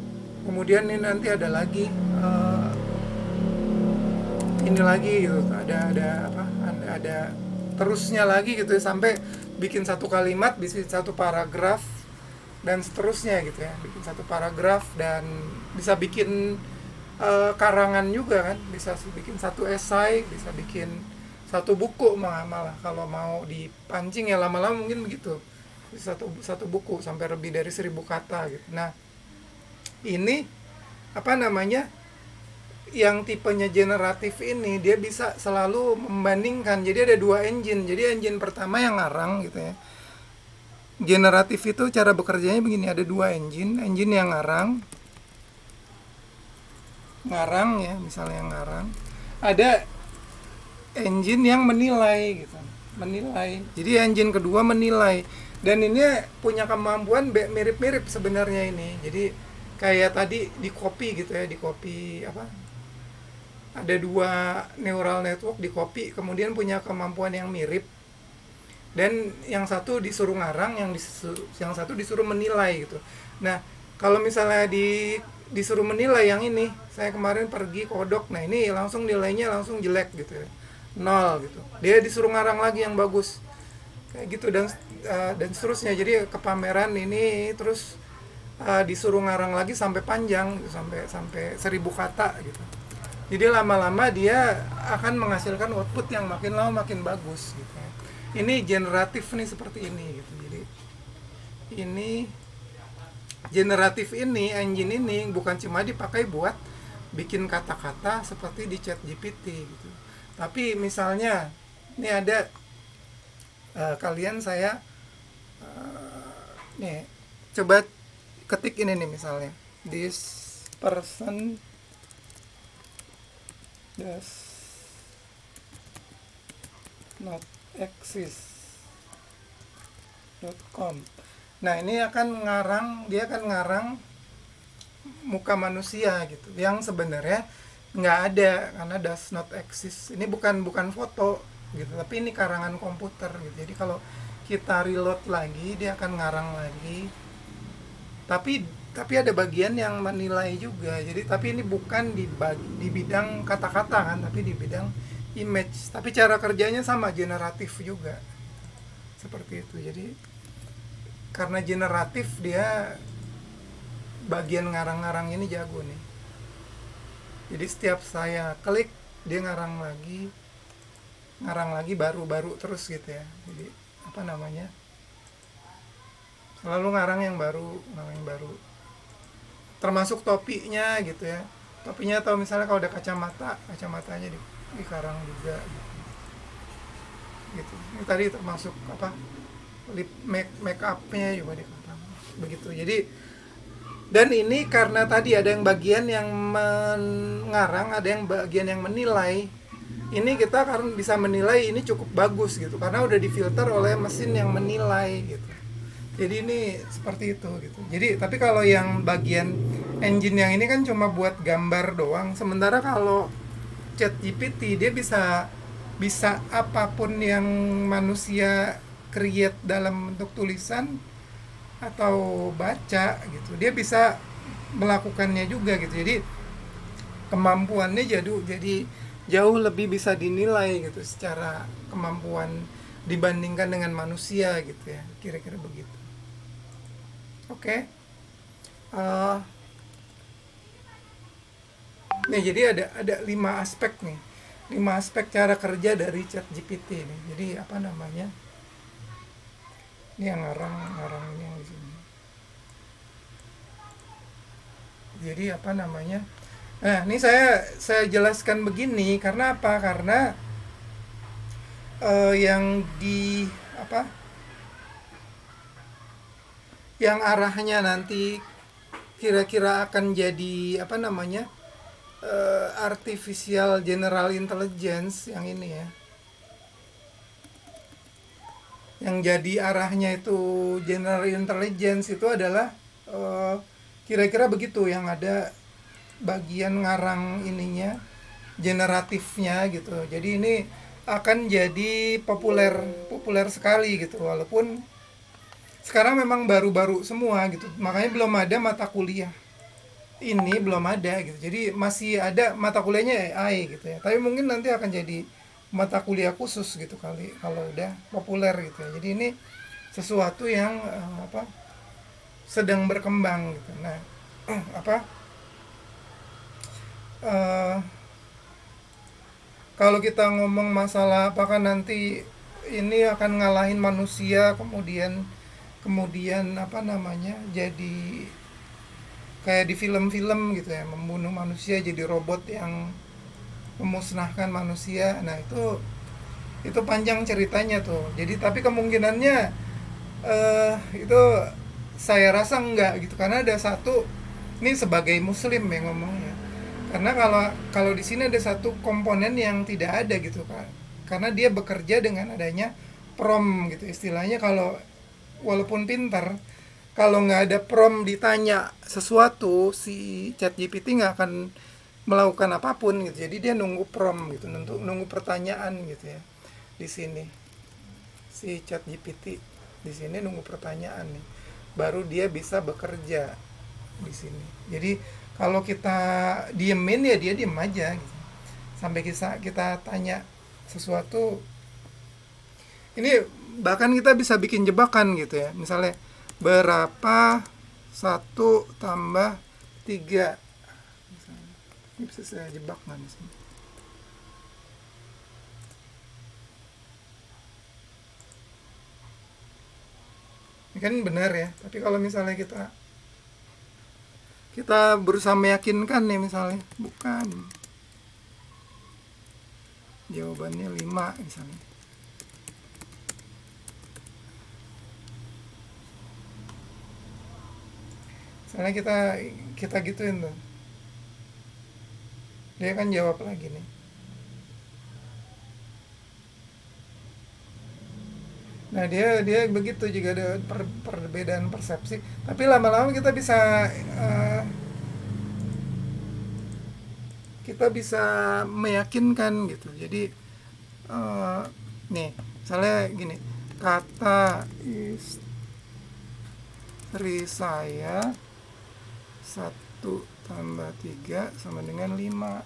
kemudian ini nanti ada lagi ini lagi gitu, ada terusnya lagi gitu ya, sampai bikin satu kalimat, bikin satu paragraf dan seterusnya gitu ya, bikin satu paragraf dan bisa bikin karangan juga kan, bisa bikin satu esai, bisa bikin satu buku, malah kalau mau dipancing ya lama-lama mungkin begitu, satu buku sampai lebih dari 1000 kata gitu. Nah, ini apa namanya, yang tipenya generatif ini dia bisa selalu membandingkan. Jadi ada dua engine. Jadi engine pertama yang ngarang gitu ya. Generatif itu cara bekerjanya begini, ada dua engine. Engine yang ngarang ya, misalnya yang ngarang. Ada engine yang menilai gitu. Menilai. Jadi engine kedua menilai. Dan ini punya kemampuan mirip-mirip sebenarnya ini. Jadi kayak tadi di copy gitu ya, di copy apa? Ada dua neural network di copy, kemudian punya kemampuan yang mirip, dan yang satu disuruh ngarang, yang satu disuruh menilai gitu. Nah, kalau misalnya disuruh menilai yang ini, saya kemarin pergi kodok, nah ini langsung nilainya langsung jelek gitu ya, 0 gitu. Dia disuruh ngarang lagi yang bagus kayak gitu, dan seterusnya. Jadi ke pameran ini terus disuruh ngarang lagi sampai panjang gitu, sampai 1000 kata gitu. Jadi lama-lama dia akan menghasilkan output yang makin lama makin bagus gitu ya. Ini generatif nih, seperti ini gitu. Jadi ini generatif ini, engine ini bukan cuma dipakai buat bikin kata-kata seperti di ChatGPT gitu. Tapi misalnya ini ada kalian, saya nih coba ketik ini nih misalnya, this person does not exist.com. Nah, ini dia akan ngarang muka manusia gitu, yang sebenarnya nggak ada, karena does not exist. Ini bukan foto gitu, tapi ini karangan komputer gitu. Jadi kalau kita reload lagi, dia akan ngarang lagi. Tapi ada bagian yang menilai juga. Jadi tapi ini bukan di bidang kata-kata kan, tapi di bidang image. Tapi cara kerjanya sama, generatif juga. Seperti itu. Jadi karena generatif, dia bagian ngarang-ngarang ini jago nih. Jadi setiap saya klik, dia ngarang lagi baru terus gitu ya. Jadi apa namanya, selalu ngarang yang baru, termasuk topinya gitu ya. Topinya, atau misalnya kalau ada kacamatanya dikarang juga gitu. Ini tadi termasuk apa, lip make up-nya juga dikarang. begitu. Jadi dan ini karena tadi ada yang bagian yang mengarang, ada yang bagian yang menilai. Ini kita karena bisa menilai ini cukup bagus gitu karena udah difilter oleh mesin yang menilai gitu. Jadi ini seperti itu gitu. Jadi tapi kalau yang bagian engine yang ini kan cuma buat gambar doang. Sementara kalau ChatGPT dia bisa apapun yang manusia create dalam bentuk tulisan atau baca gitu. Dia bisa melakukannya juga gitu. Jadi kemampuannya jadi jauh lebih bisa dinilai gitu secara kemampuan dibandingkan dengan manusia gitu ya. Kira-kira begitu. Oke. Eh, Nih jadi ada 5 aspek nih. 5 aspek cara kerja dari ChatGPT nih. Jadi apa namanya? Ini yang ngarang ini yang di sini. Jadi apa namanya? Nah, ini saya jelaskan begini karena apa? Karena yang di apa? Yang arahnya nanti kira-kira akan jadi apa namanya? Artificial General Intelligence yang ini ya. Yang jadi arahnya itu General Intelligence itu adalah kira-kira begitu, yang ada bagian ngarang ininya, generatifnya gitu. Jadi ini akan jadi populer sekali gitu, walaupun sekarang memang baru-baru semua gitu. Makanya belum ada mata kuliah ini, belum ada gitu. Jadi masih ada mata kuliahnya AI gitu ya. Tapi mungkin nanti akan jadi mata kuliah khusus gitu kali kalau udah populer gitu ya. Jadi ini sesuatu yang sedang berkembang gitu. Nah, eh, kalau kita ngomong masalah apakah nanti ini akan ngalahin manusia, kemudian apa namanya, jadi kayak di film-film gitu ya, membunuh manusia jadi robot yang memusnahkan manusia. Nah, itu panjang ceritanya tuh. Jadi tapi kemungkinannya itu saya rasa enggak gitu, karena ada satu, ini sebagai muslim yang ngomongnya, karena kalau di sini ada satu komponen yang tidak ada gitu kan, karena dia bekerja dengan adanya prompt gitu istilahnya. Kalau walaupun pintar, kalau nggak ada prompt ditanya sesuatu, si ChatGPT nggak akan melakukan apapun gitu. Jadi dia nunggu prompt gitu, nunggu pertanyaan gitu ya. Di sini si ChatGPT di sini nunggu pertanyaan nih, baru dia bisa bekerja di sini. Jadi kalau kita diemin ya dia diem aja gitu. Sampai kita tanya sesuatu. Ini bahkan kita bisa bikin jebakan gitu ya. Misalnya berapa 1 tambah 3, misalnya. Ini bisa saya jebak nggak di sini? Ini kan benar ya, tapi kalau misalnya kita berusaha meyakinkan nih, misalnya bukan, jawabannya 5 misalnya. Misalnya kita gituin tuh, dia kan jawab lagi nih. Nah, dia begitu juga, ada perbedaan persepsi. Tapi lama-lama kita bisa meyakinkan gitu. Jadi nih, misalnya gini, kata istri saya 1 tambah 3 sama dengan 5.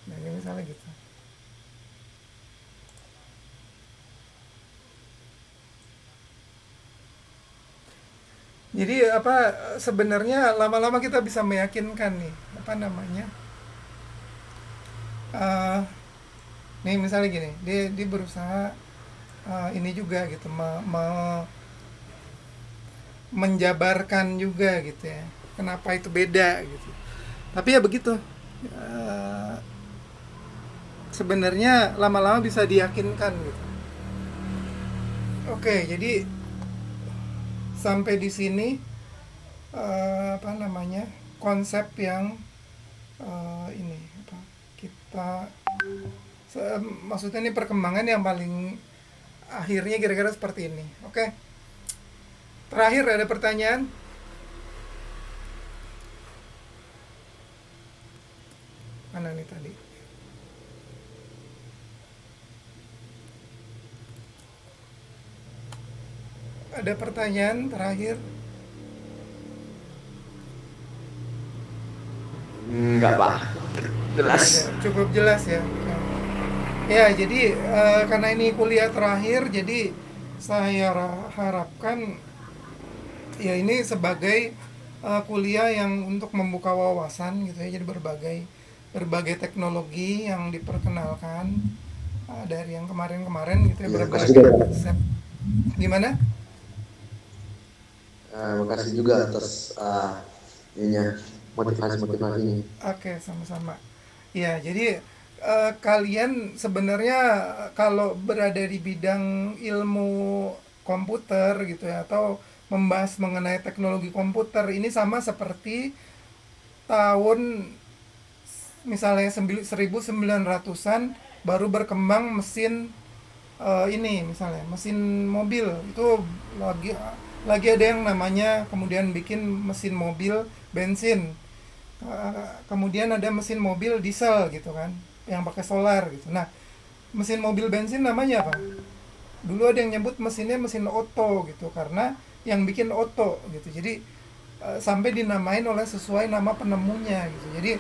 Nah, ini misalnya gitu. Jadi sebenarnya lama-lama kita bisa meyakinkan nih, apa namanya, uh, nih misalnya gini, dia berusaha ini juga gitu, menjabarkan juga gitu ya, kenapa itu beda gitu. Tapi ya begitu, uh, sebenarnya lama-lama bisa diyakinkan gitu. Oke, jadi sampai di sini apa namanya konsep yang ini apa kita maksudnya ini perkembangan yang paling akhirnya kira-kira seperti ini. Oke, terakhir ada pertanyaan. Mana nih tadi? Ada pertanyaan terakhir? Enggak, Pak. Jelas. Cukup jelas ya. Ya, jadi karena ini kuliah terakhir, jadi saya harapkan ya ini sebagai kuliah yang untuk membuka wawasan gitu ya. Jadi berbagai teknologi yang diperkenalkan dari yang kemarin-kemarin gitu ya, berbagai konsep. Gimana? Makasih juga atas motivasinya. Oke, sama-sama. Ya, jadi kalian sebenarnya kalau berada di bidang ilmu komputer gitu ya, atau membahas mengenai teknologi komputer, ini sama seperti tahun misalnya 1900-an baru berkembang mesin ini misalnya mesin mobil itu lagi ada yang namanya kemudian bikin mesin mobil bensin. Kemudian ada mesin mobil diesel gitu kan yang pakai solar gitu. Nah, mesin mobil bensin namanya apa? Dulu ada yang nyebut mesinnya mesin oto gitu karena yang bikin oto gitu. Jadi sampai dinamain oleh sesuai nama penemunya gitu. Jadi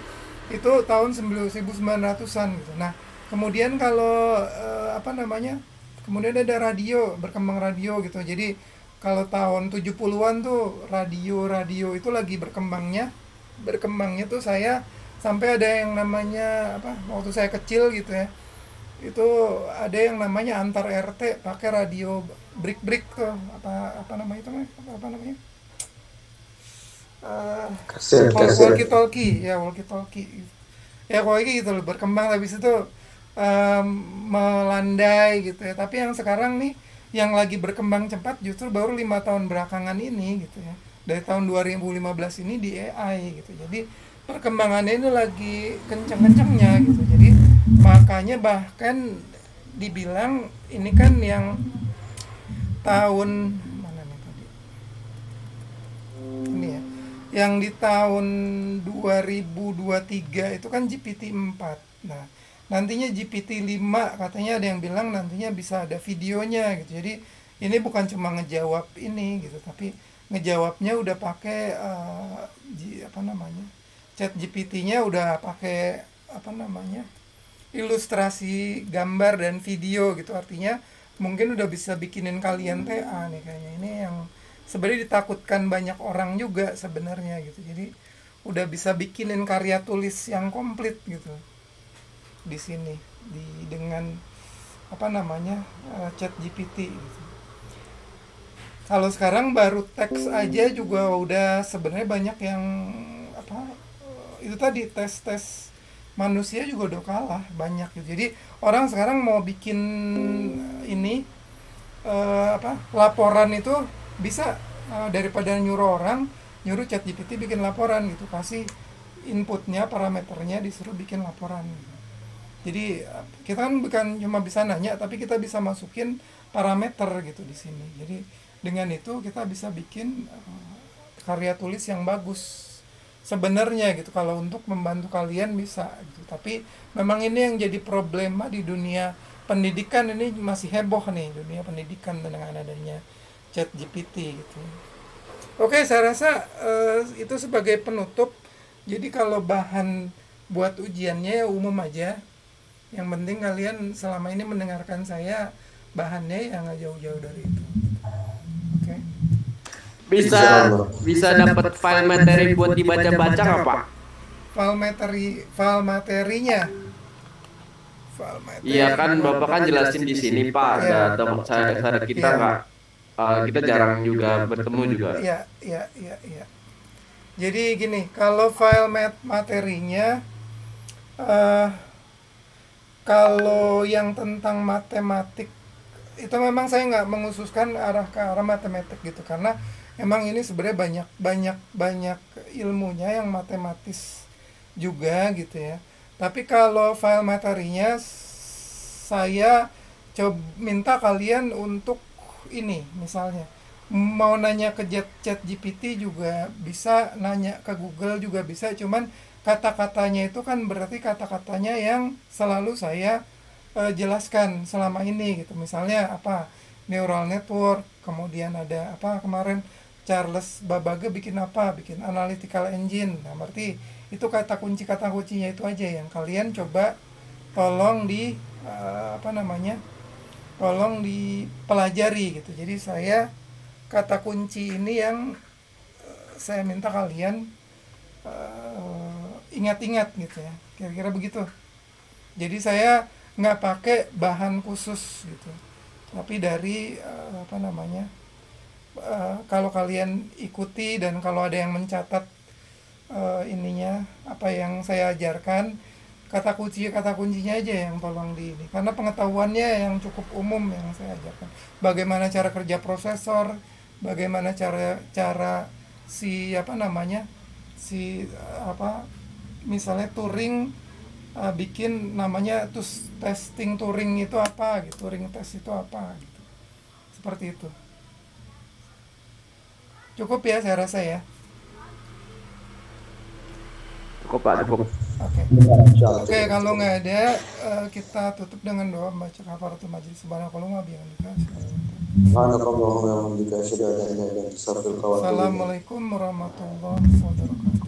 itu tahun 1900-an gitu. Nah, kemudian kalau apa namanya? Kemudian ada radio, berkembang radio gitu. Jadi kalau tahun 70-an tuh radio itu lagi berkembangnya tuh saya sampai ada yang namanya apa waktu saya kecil gitu ya, itu ada yang namanya antar RT pakai radio brick tuh apa namanya itu apa namanya walkie talkie ya walkie talkie ya walkie gitu loh, berkembang habis itu melandai gitu ya. Tapi yang sekarang nih yang lagi berkembang cepat justru baru 5 tahun belakangan ini gitu ya, dari tahun 2015 ini di AI gitu. Jadi perkembangannya ini lagi kenceng-kencengnya gitu. Jadi makanya bahkan dibilang ini kan yang tahun mana nih tadi ini ya, yang di tahun 2023 itu kan GPT-4. Nah, nantinya GPT-5 katanya ada yang bilang nantinya bisa ada videonya gitu. Jadi ini bukan cuma ngejawab ini gitu, tapi ngejawabnya udah pakai apa namanya? Chat GPT-nya udah pakai apa namanya? Ilustrasi gambar dan video gitu. Artinya mungkin udah bisa bikinin kalian TA nih kayaknya. Ini yang sebenarnya ditakutkan banyak orang juga sebenarnya gitu. Jadi udah bisa bikinin karya tulis yang komplit gitu di sini dengan apa namanya chat GPT gitu. Kalau sekarang baru teks aja juga udah sebenarnya banyak yang apa itu tadi tes manusia juga udah kalah banyak gitu. Jadi orang sekarang mau bikin ini apa laporan itu bisa daripada nyuruh chat GPT bikin laporan gitu, kasih inputnya parameternya disuruh bikin laporan gitu. Jadi kita kan bukan cuma bisa nanya, tapi kita bisa masukin parameter gitu di sini. Jadi dengan itu kita bisa bikin karya tulis yang bagus sebenarnya gitu. Kalau untuk membantu kalian bisa gitu. Tapi memang ini yang jadi problema di dunia pendidikan, ini masih heboh nih dunia pendidikan dengan adanya chat GPT gitu. Oke, saya rasa itu sebagai penutup. Jadi kalau bahan buat ujiannya ya umum aja. Yang penting kalian selama ini mendengarkan saya, bahannya yang nggak jauh-jauh dari itu. Oke. Bisa dapat file materi buat dibaca-baca nggak, Pak? File materinya. Iya kan, Bapak kan jelasin di sini, Pak. Ya. Ada kita nggak? Kita jarang juga bertemu juga. Iya. Jadi gini, kalau file materinya kalau yang tentang matematik itu memang saya nggak mengususkan ke arah matematik gitu, karena emang ini sebenarnya banyak banyak banyak ilmunya yang matematis juga gitu ya. Tapi kalau file materinya saya coba minta kalian untuk ini misalnya mau nanya ke chat GPT juga bisa, nanya ke Google juga bisa, cuman kata-katanya itu kan berarti kata-katanya yang selalu saya jelaskan selama ini gitu. Misalnya apa neural network, kemudian ada apa kemarin Charles Babbage bikin apa, bikin analytical engine. Nah, berarti itu kata kuncinya itu aja yang kalian coba tolong di apa namanya? Tolong dipelajari gitu. Jadi saya kata kunci ini yang saya minta kalian ingat-ingat gitu ya. Kira-kira begitu. Jadi saya nggak pakai bahan khusus gitu. Tapi dari apa namanya? Kalau kalian ikuti dan kalau ada yang mencatat ininya apa yang saya ajarkan, kata kuncinya aja yang tolong di ini karena pengetahuannya yang cukup umum yang saya ajarkan, bagaimana cara kerja prosesor, bagaimana cara cara si apa namanya si apa misalnya Turing bikin namanya terus testing Turing itu apa gitu, Turing test itu apa gitu, seperti itu. Cukup ya saya rasa ya. Cukup Pak, cukup. Oke. Insyaallah. Oke, kalau nggak ada kita tutup dengan doa membaca kafaratul majlis subhanakallahumma bihamdika. Subhanakallahumma wa bihamdika asyhadu an la ilaha illa anta astaghfiruka wa atubu ilaik. Assalamualaikum warahmatullahi wabarakatuh.